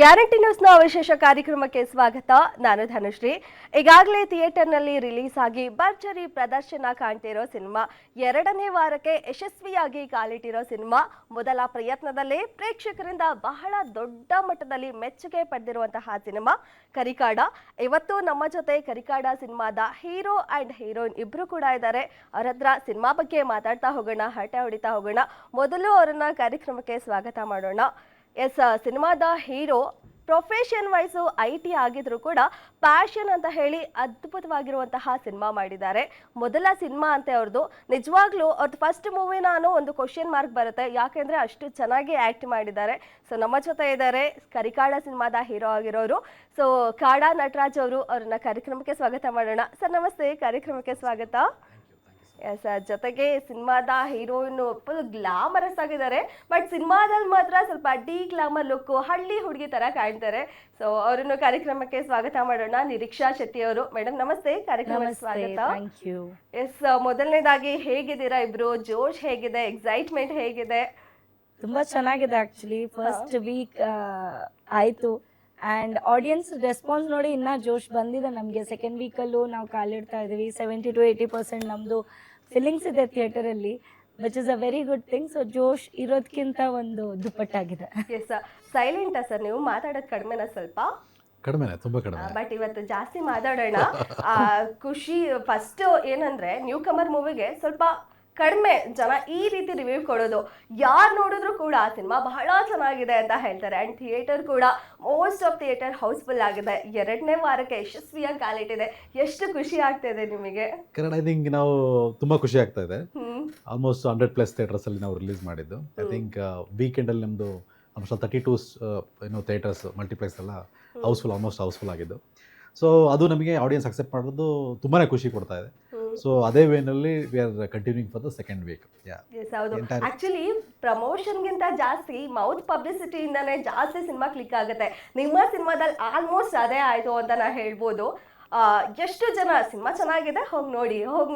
Guarantee ನ್ಯೂಸ್ನ ವಿಶೇಷ ಕಾರ್ಯಕ್ರಮಕ್ಕೆ ಸ್ವಾಗತ. ನಾನು ಧನುಶ್ರೀ. ಈಗಾಗಲೇ ಥಿಯೇಟರ್ನಲ್ಲಿ ರಿಲೀಸ್ ಆಗಿ ಭರ್ಜರಿ ಪ್ರದರ್ಶನ ಕಾಣ್ತಿರೋ ಸಿನಿಮಾ, ಎರಡನೇ ವಾರಕ್ಕೆ ಯಶಸ್ವಿಯಾಗಿ ಕಾಲಿಟ್ಟಿರೋ ಸಿನಿಮಾ, ಮೊದಲ ಪ್ರಯತ್ನದಲ್ಲೇ ಪ್ರೇಕ್ಷಕರಿಂದ ಬಹಳ ದೊಡ್ಡ ಮಟ್ಟದಲ್ಲಿ ಮೆಚ್ಚುಗೆ ಪಡೆದಿರುವಂತಹ ಸಿನಿಮಾ ಕರಿಕಾಡ. ಇವತ್ತು ನಮ್ಮ ಜೊತೆ ಕರಿಕಾಡ ಸಿನಿಮಾದ ಹೀರೋ ಅಂಡ್ ಹೀರೋಯಿನ್ ಇಬ್ರು ಕೂಡ ಇದ್ದಾರೆ. ಅವರ ಹತ್ರ ಸಿನಿಮಾ ಬಗ್ಗೆ ಮಾತಾಡ್ತಾ ಹೋಗೋಣ, ಹರಟೆ ಹೊಡಿತಾ ಹೋಗೋಣ. ಮೊದಲು ಅವರನ್ನ ಕಾರ್ಯಕ್ರಮಕ್ಕೆ ಸ್ವಾಗತ ಮಾಡೋಣ. ಎಸ್, ಸಿನಿಮಾದ ಹೀರೋ ಪ್ರೊಫೆಷನ್ ವೈಸು IT ಆಗಿದ್ರು ಕೂಡ ಪ್ಯಾಷನ್ ಅಂತ ಹೇಳಿ ಅದ್ಭುತವಾಗಿರುವಂತಹ ಸಿನಿಮಾ ಮಾಡಿದ್ದಾರೆ. ಮೊದಲ ಸಿನಿಮಾ ಅಂತೆ ಅವ್ರದ್ದು. ನಿಜವಾಗ್ಲೂ ಅವ್ರದ್ದು ಫಸ್ಟ್ ಮೂವಿನ ಅನ್ನೋ ಒಂದು ಕ್ವಶನ್ ಮಾರ್ಕ್ ಬರುತ್ತೆ, ಯಾಕೆಂದ್ರೆ ಅಷ್ಟು ಚೆನ್ನಾಗಿ ಆಕ್ಟ್ ಮಾಡಿದ್ದಾರೆ. ಸೊ ನಮ್ಮ ಜೊತೆ ಇದ್ದಾರೆ ಕರಿಕಾಡ ಸಿನಿಮಾದ ಹೀರೋ ಆಗಿರೋರು. ಸೊ ಕಾಡಾ ನಟರಾಜ್ ಅವರು, ಅವ್ರನ್ನ ಕಾರ್ಯಕ್ರಮಕ್ಕೆ ಸ್ವಾಗತ ಮಾಡೋಣ. ಸರ್ ನಮಸ್ತೆ, ಕಾರ್ಯಕ್ರಮಕ್ಕೆ ಸ್ವಾಗತ. ಎಸ್, ಜೊತೆಗೆ ಸಿನಿಮಾದ ಹೀರೋಯಿನ್ ಫುಲ್ ಗ್ಲಾಮರಸ್ ಆಗಿದ್ದಾರೆ, ಬಟ್ ಸಿನಿಮಾದಲ್ಲಿ ಮಾತ್ರ ಸ್ವಲ್ಪ ಡಿ ಗ್ಲಾಮರ್ ಲುಕ್, ಹಳ್ಳಿ ಹುಡುಗಿ ತರ ಕಾಣ್ತಾರೆ. ಸೊ ಅವರನ್ನು ಕಾರ್ಯಕ್ರಮಕ್ಕೆ ಸ್ವಾಗತ ಮಾಡೋಣ. ನಿರೀಕ್ಷಾ ಶೆಟ್ಟಿ ಅವರು, ಮೇಡಮ್ ನಮಸ್ತೆ, ಕಾರ್ಯಕ್ರಮಕ್ಕೆ ಸ್ವಾಗತ. ಎಸ್, ಮೊದಲನೇದಾಗಿ ಹೇಗಿದ್ದೀರಾ ಇಬ್ರು? ಜೋಶ್ ಹೇಗಿದೆ? ಎಕ್ಸೈಟ್ಮೆಂಟ್ ಹೇಗಿದೆ? ತುಂಬಾ ಚೆನ್ನಾಗಿದೆ. ಆಕ್ಚುಲಿ ಫಸ್ಟ್ ವೀಕ್ ಆಯ್ತು ಆ್ಯಂಡ್ ಆಡಿಯನ್ಸ್ ರೆಸ್ಪಾನ್ಸ್ ನೋಡಿ ಇನ್ನೂ ಜೋಶ್ ಬಂದಿದೆ ನಮಗೆ. ಸೆಕೆಂಡ್ ವೀಕಲ್ಲೂ ನಾವು ಕಾಲಿಡ್ತಾ ಇದ್ದೀವಿ. 70 to 80% ನಮ್ಮದು ಫೀಲಿಂಗ್ಸ್ ಇದೆ ಥಿಯೇಟರಲ್ಲಿ, which is a very good thing. So ಜೋಶ್ ಇರೋದಕ್ಕಿಂತ ಒಂದು ದುಪ್ಪಟ್ಟಾಗಿದೆ. ಎಸ್, ಸೈಲೆಂಟಾ ಸರ್ ನೀವು? ಮಾತಾಡೋದು ಕಡಿಮೆನಾ? ಸ್ವಲ್ಪ ಕಡಿಮೆನೆ, ತುಂಬಾ ಕಡಿಮೆ. ಬಟ್ ಇವತ್ತು ಜಾಸ್ತಿ ಮಾತಾಡೋಣ. ಖುಷಿ ಫಸ್ಟ್ ಏನಂದ್ರೆ ನ್ಯೂ ಕಮರ್ ಮೂವಿಗೆ ಸ್ವಲ್ಪ ಕಡಿಮೆ ಜನ ಈ ರೀತಿ ರಿವ್ಯೂ ಕೊಡೋದು. ಯಾರು ನೋಡಿದ್ರು ಕೂಡ ಆ ಸಿನಿಮಾ ಬಹಳ ಚೆನ್ನಾಗಿದೆ ಅಂತ ಹೇಳ್ತಾರೆ. ಅಂಡ್ ಥಿಯೇಟರ್ ಕೂಡ ಮೋಸ್ಟ್ ಆಫ್ ಥಿಯೇಟರ್ ಹೌಸ್ಫುಲ್ ಆಗಿದೆ. ಎರಡನೇ ವಾರಕ್ಕೆ ಯಶಸ್ವಿಯಾಗಿ ಕಾಲಿಟ್ಟಿದೆ. ಎಷ್ಟು ಖುಷಿ ಆಗ್ತಿದೆ ನಿಮಗೆ? ಕನ್ನಡ ಐ ಥಿಂಕ್ ನಾವು ತುಂಬಾ ಖುಷಿ ಆಗ್ತಾ ಇದೆ. ಆಲ್ಮೋಸ್ಟ್ 100+ ಥಿಯೇಟರ್ಸ್ ಅಲ್ಲಿ ನಾವು ರಿಲೀಸ್ ಮಾಡಿದ್ದು. ಐ ಥಿಂಕ್ ವೀಕೆಂಡ್ ಅಲ್ಲಿ ನಮ್ದು ಆಲ್ಮೋಸ್ಟ್ 32 ಥಿಯೇಟರ್ಸ್ ಮಲ್ಟಿಪ್ಲೆಕ್ಸ್ ಎಲ್ಲ ಆಲ್ಮೋಸ್ಟ್ ಹೌಸ್ಫುಲ್ ಆಗಿದ್ದು. ಸೊ ಅದು ನಮಗೆ ಆಡಿಯನ್ಸ್ ಅಕ್ಸೆಪ್ಟ್ ಮಾಡೋದು ತುಂಬಾನೇ ಖುಷಿ ಕೊಡ್ತಾ ಇದೆ. ಸೊ ಅದೇ ವೇನಲ್ಲಿ we are continuing for the second week. ಹೌದು, ಆಕ್ಚುಲಿ ಪ್ರಮೋಷನ್ಗಿಂತ ಜಾಸ್ತಿ ಮೌತ್ ಪಬ್ಲಿಸಿಟಿಯಿಂದಾನೇ ಜಾಸ್ತಿ ಸಿನಿಮಾ ಕ್ಲಿಕ್ ಆಗುತ್ತೆ. ನಿಮ್ಮ ಸಿನಿಮಾದಲ್ಲಿ ಆಲ್ಮೋಸ್ಟ್ ಅದೇ ಆಯ್ತು ಅಂತ ನಾ ಹೇಳ್ಬೋದು. ಎಷ್ಟು ಜನ ಸಿನಿಮಾ ಚೆನ್ನಾಗಿದೆ, ಹೋಗಿ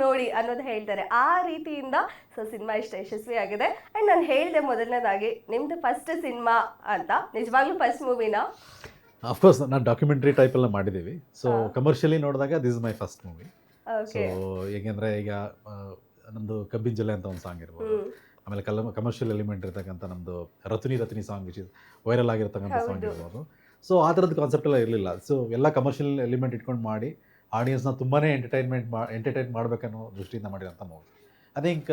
ನೋಡಿ ಅನ್ನೋದು ಹೇಳ್ತಾರೆ. ಆ ರೀತಿಯಿಂದ ಸೊ ಸಿನಿಮಾ ಇಷ್ಟ ಯಶಸ್ವಿ ಆಗಿದೆ. ಆ್ಯಂಡ್ ನಾನು ಹೇಳಿದೆ ಮೊದಲನೇದಾಗಿ ನಿಮ್ದು ಫಸ್ಟ್ ಸಿನಿಮಾ ಅಂತ. ನಿಜವಾಗ್ಲೂ ಫಸ್ಟ್ ಮೂವಿನಾ? ಅಫ್ಕೋರ್ಸ್ ನಾನು ಡಾಕ್ಯುಮೆಂಟ್ರಿ ಟೈಪ್ ಎಲ್ಲ ಮಾಡಿದ್ದೀವಿ. ಸೊ ಕಮರ್ಷಿಯಲಿ ನೋಡಿದಾಗ this is my first movie. So ಹೇಗೆಂದರೆ ಈಗ ನಮ್ಮದು ಕಬ್ಬಿನ ಜಲೆ ಅಂತ ಒಂದು ಸಾಂಗ್ ಇರ್ಬೋದು, ಆಮೇಲೆ ಕಮರ್ಷಿಯಲ್ ಎಲಿಮೆಂಟ್ ಇರ್ತಕ್ಕಂಥ ನಮ್ಮದು ರತ್ನಿ ಸಾಂಗ್ ವಿಚ್ ಇಸ್ ವೈರಲ್ ಆಗಿರ್ತಕ್ಕಂಥ ಸಾಂಗ್ ಇರ್ಬೋದು. ಸೊ ಆ ಥರದ್ದು ಕಾನ್ಸೆಪ್ಟ್ ಎಲ್ಲ ಇರಲಿಲ್ಲ. ಸೊ ಎಲ್ಲ ಕಮರ್ಷಿಯಲ್ ಎಲಿಮೆಂಟ್ ಇಟ್ಕೊಂಡು ಮಾಡಿ ಆಡಿಯನ್ಸ್ನ ತುಂಬಾ ಎಂಟರ್ಟೈನ್ ಮಾಡಬೇಕನ್ನೋ ದೃಷ್ಟಿಯಿಂದ ಮಾಡಿರೋಂಥ movie. I think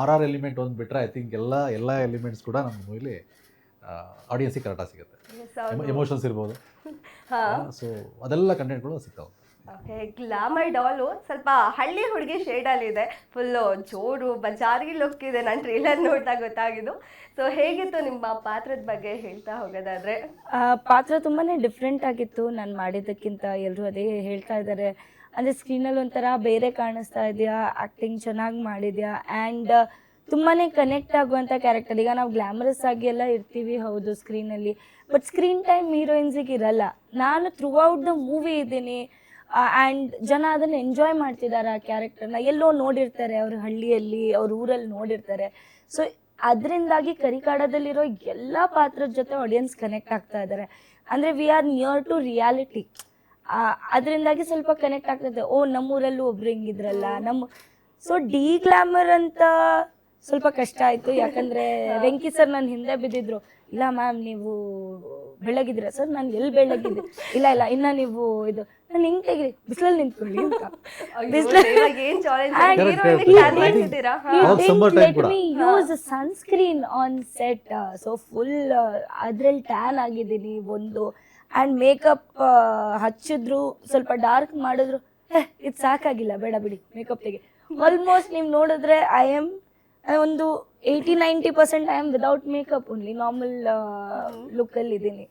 RR element ಒಂದು ಬಿಟ್ಟರೆ ಐ ಥಿಂಕ್ ಎಲ್ಲ ಎಲಿಮೆಂಟ್ಸ್ ಕೂಡ ನಮ್ಮ ಮೂವಿಲಿ ಆಡಿಯನ್ಸಿಗೆ ಕರೆಕ್ಟಾಗಿ ಸಿಗುತ್ತೆ. ಎಮೋಷನ್ಸ್ ಇರ್ಬೋದು, ಸೊ ಅದೆಲ್ಲ ಕಂಟೆಂಟ್ಗಳು ಸಿಗ್ತಾವೆ. ಓಕೆ, ಗ್ಲಾಮರ್ ಡಾಲು ಸ್ವಲ್ಪ ಹಳ್ಳಿ ಹುಡುಗಿ ಶೇಡಲ್ಲಿ ಇದೆ, ಫುಲ್ಲು ಜೋರು ಬಜಾರಿ ಲುಕ್ ಇದೆ. ನಾನು ಟ್ರೇಲರ್ ನೋಡಿದಾಗ ಗೊತ್ತಾಗಿದ್ದು. ಸೊ ಹೇಗಿತ್ತು ನಿಮ್ಮ ಪಾತ್ರದ ಬಗ್ಗೆ ಹೇಳ್ತಾ ಹೋಗೋದಾದ್ರೆ? ಪಾತ್ರ ತುಂಬಾ ಡಿಫ್ರೆಂಟ್ ಆಗಿತ್ತು ನಾನು ಮಾಡಿದ್ದಕ್ಕಿಂತ. ಎಲ್ಲರೂ ಅದೇ ಹೇಳ್ತಾ ಇದ್ದಾರೆ, ಅಂದರೆ ಸ್ಕ್ರೀನಲ್ಲಿ ಒಂಥರ ಬೇರೆ ಕಾಣಿಸ್ತಾ ಇದೆಯಾ, ಆ್ಯಕ್ಟಿಂಗ್ ಚೆನ್ನಾಗಿ ಮಾಡಿದ್ಯಾ, ಆ್ಯಂಡ್ ತುಂಬಾ ಕನೆಕ್ಟ್ ಆಗುವಂಥ ಕ್ಯಾರೆಕ್ಟರ್. ಈಗ ನಾವು ಗ್ಲಾಮರಸ್ ಆಗಿ ಎಲ್ಲ ಇರ್ತೀವಿ ಹೌದು ಸ್ಕ್ರೀನಲ್ಲಿ, ಬಟ್ ಸ್ಕ್ರೀನ್ ಟೈಮ್ ಹೀರೋಯಿನ್ಸಿಗೆ ಇರಲ್ಲ. ನಾನು ಥ್ರೂ ಔಟ್ ದ ಮೂವಿ ಇದ್ದೀನಿ ಆ್ಯಂಡ್ ಜನ ಅದನ್ನು ಎಂಜಾಯ್ ಮಾಡ್ತಿದ್ದಾರೆ. ಆ ಕ್ಯಾರೆಕ್ಟರ್ನ ಎಲ್ಲೋ ನೋಡಿರ್ತಾರೆ, ಅವ್ರ ಹಳ್ಳಿಯಲ್ಲಿ ಅವ್ರ ಊರಲ್ಲಿ ನೋಡಿರ್ತಾರೆ. ಸೊ ಅದರಿಂದಾಗಿ ಕರಿಕಾಡದಲ್ಲಿರೋ ಎಲ್ಲ ಪಾತ್ರದ ಜೊತೆ ಆಡಿಯನ್ಸ್ ಕನೆಕ್ಟ್ ಆಗ್ತಾ ಇದ್ದಾರೆ. ಅಂದರೆ we are near to reality. ಅದರಿಂದಾಗಿ ಸ್ವಲ್ಪ ಕನೆಕ್ಟ್ ಆಗ್ತದೆ. ಓ, ನಮ್ಮೂರಲ್ಲೂ ಒಬ್ರು ಹಿಂಗಿದ್ರಲ್ಲ ಸೊ ಡಿ ಗ್ಲಾಮರ್ ಅಂತ ಸ್ವಲ್ಪ ಕಷ್ಟ ಆಯಿತು. ಯಾಕಂದರೆ ವೆಂಕಿ ಸರ್ ನನ್ನ ಹಿಂದೆ ಬಿದ್ದಿದ್ರು, ಇಲ್ಲ ಮ್ಯಾಮ್ ನೀವು ಬೆಳಗಿದ್ರೆ. ಸರ್ ನಾನು ಎಲ್ಲಿ ಬೆಳಗಿದ್ದೆ? ಇಲ್ಲ ಇನ್ನು ನೀವು ಇದು ನಾನು ಹಿಂಗೆ ತೆಗಿರಿ, ಬಿಸಿಲಲ್ಲಿ ನಿಂತ್ಕೊಳ್ಳಿ ಅಂತ. Use sunscreen on set. So full ಅದ್ರಲ್ಲಿ ಟ್ಯಾನ್ ಆಗಿದ್ದೀನಿ ಒಂದು. ಆ್ಯಂಡ್ ಮೇಕಪ್ ಹಚ್ಚಿದ್ರು, ಸ್ವಲ್ಪ ಡಾರ್ಕ್ ಮಾಡಿದ್ರು, ಇದು ಸಾಕಾಗಿಲ್ಲ, ಬೇಡ ಬಿಡಿ ಮೇಕಪ್ ತೆಗೆ. ಆಲ್ಮೋಸ್ಟ್ ನೀವು ನೋಡಿದ್ರೆ ಐ ಆಮ್ ಒಂದು 80-90% I am without makeup only, normal ಲುಕ್ಕಲ್ಲಿ ಇದ್ದೀನಿ.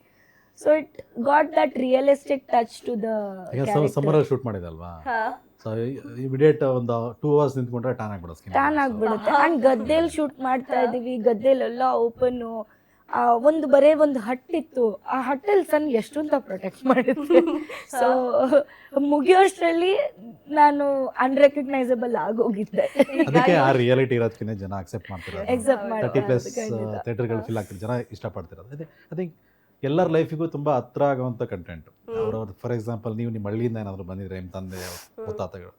So it got that realistic touch to the ಸಮ್ಮರಲ್ಲಿ ಶೂಟ್ ಮಾಡಿದಲ್ವಾ. ಸೊ ಇಮಿಡಿಯೇಟ್ ಒಂದು 2 hours ನಿಂತ್ಕೊಂಡ್ರೆ ಟ್ಯಾನ್ ಆಗ್ಬಿಡುತ್ತೆ. ಆ್ಯಂಡ್ ಗದ್ದೆಯಲ್ಲಿ ಶೂಟ್ ಮಾಡ್ತಾ ಇದ್ದೀವಿ, ಗದ್ದೆಲೆಲ್ಲ ಓಪನ್ನು. ಬರೇ ಒಂದು ಹಟ್ಟಿತ್ತು, ಆ ಹಟ್ಟಲ್ಲಿ ಸನ್ ಎಷ್ಟು ಅಂತ ಪ್ರೊಟೆಕ್ಟ್ ಮಾಡಿದ್ದೆ. ಸೊ ಮುಗಿಯೋಷ್ಟರಲ್ಲಿ ನಾನು ಅನ್ರೆಕಗ್ನೈಸಬಲ್ ಆಗೋಗಿದ್ದೆ. ಅದಕ್ಕೆ ಆ ರಿಯಾಲಿಟಿ ಇರೋದಕ್ಕಿಂತ ಜನ ಅಕ್ಸೆಪ್ಟ್ ಮಾಡ್ತಿರೋದು. 30+ ಥಿಯೇಟರ್ಗಳು ಫಿಲ್ ಆಗ್ತಿರೋ ಜನ ಇಷ್ಟಪಡ್ತಿರೋದು. ಐ ಥಿಂಕ್ ಎಲ್ಲರ ಲೈಫಿಗೂ ತುಂಬ ಹತ್ರ ಆಗುವಂಥ ಕಂಟೆಂಟ್. ಅವ್ರವ್ರು ಫಾರ್ ಎಕ್ಸಾಂಪಲ್ ನೀವು ನಿಮ್ಮ ಹಳ್ಳಿಯಿಂದ ಏನಾದರೂ ಬಂದಿದ್ರೆ ನಿಮ್ಮ ತಂದೆ ಮುತ್ತಾತಗಳು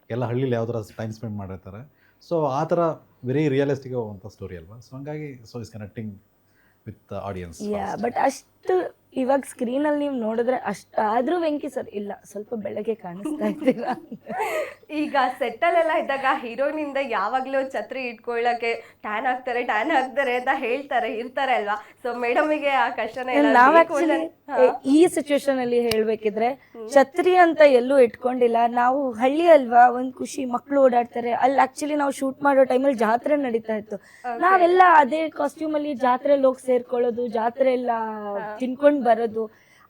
ಎಲ್ಲ ಹಳ್ಳಿಲಿ ಯಾವ ಥರ ಟೈಮ್ ಸ್ಪೆಂಡ್ ಮಾಡಿರ್ತಾರೆ. ಸೊ ಆ ಥರ ವೆರಿ ರಿಯಲಿಸ್ಟಿಕ್ ಆಗುವಂಥ ಸ್ಟೋರಿ ಅಲ್ವಾ. ಸೊ ಹಂಗಾಗಿ is connecting with audience. But ಅಷ್ಟು ಇವಾಗ ಸ್ಕ್ರೀನಲ್ಲಿ ನೀವು ನೋಡಿದ್ರೆ ಅಷ್ಟಾದ್ರೂ ವೆಂಕಿ ಸರ್ ಇಲ್ಲ ಸ್ವಲ್ಪ ಬೆಳಗ್ಗೆ ಕಾಣಿಸ್ತಾ ಇದ್ದೀರಾ. ಈಗ ಸೆಟ್ಟಲ್ಲೆಲ್ಲ ಇದ್ದಾಗ ಹೀರೋಯಿನಿಂದ ಯಾವಾಗಲೂ ಛತ್ರಿ ಇಟ್ಕೊಳ್ಳಕ್ಕೆ ಟ್ಯಾನ್ ಆಗ್ತಾರೆ ಅಂತ ಹೇಳ್ತಾರೆ ಇರ್ತಾರೆ ಅಲ್ವಾ. ಸೊ ಮೇಡಮಿಗೆ ಆ ಕಷ್ಟನೇ ಇಲ್ಲ. ನಾವ್ ಆಕ್ಚುಲಿ ಈ ಸಿಚುವೇಶನ್ ಅಲ್ಲಿ ಹೇಳ್ಬೇಕಿದ್ರೆ ಛತ್ರಿ ಅಂತ ಎಲ್ಲೂ ಇಟ್ಕೊಂಡಿಲ್ಲ. ನಾವು ಹಳ್ಳಿ ಅಲ್ವಾ, ಒಂದ್ ಖುಷಿ, ಮಕ್ಳು ಓಡಾಡ್ತಾರೆ. ಅಲ್ಲಿ ಆಕ್ಚುಲಿ ನಾವು ಶೂಟ್ ಮಾಡೋ ಟೈಮಲ್ಲಿ ಜಾತ್ರೆ ನಡೀತಾ ಇತ್ತು. ನಾವೆಲ್ಲ ಅದೇ ಕಾಸ್ಟ್ಯೂಮ್ ಅಲ್ಲಿ ಜಾತ್ರೆಯಲ್ಲಿ ಹೋಗಿ ಸೇರ್ಕೊಳ್ಳೋದು, ಜಾತ್ರೆ ಎಲ್ಲ ತಿನ್ಕೊಂಡ್ ಬರೋದು,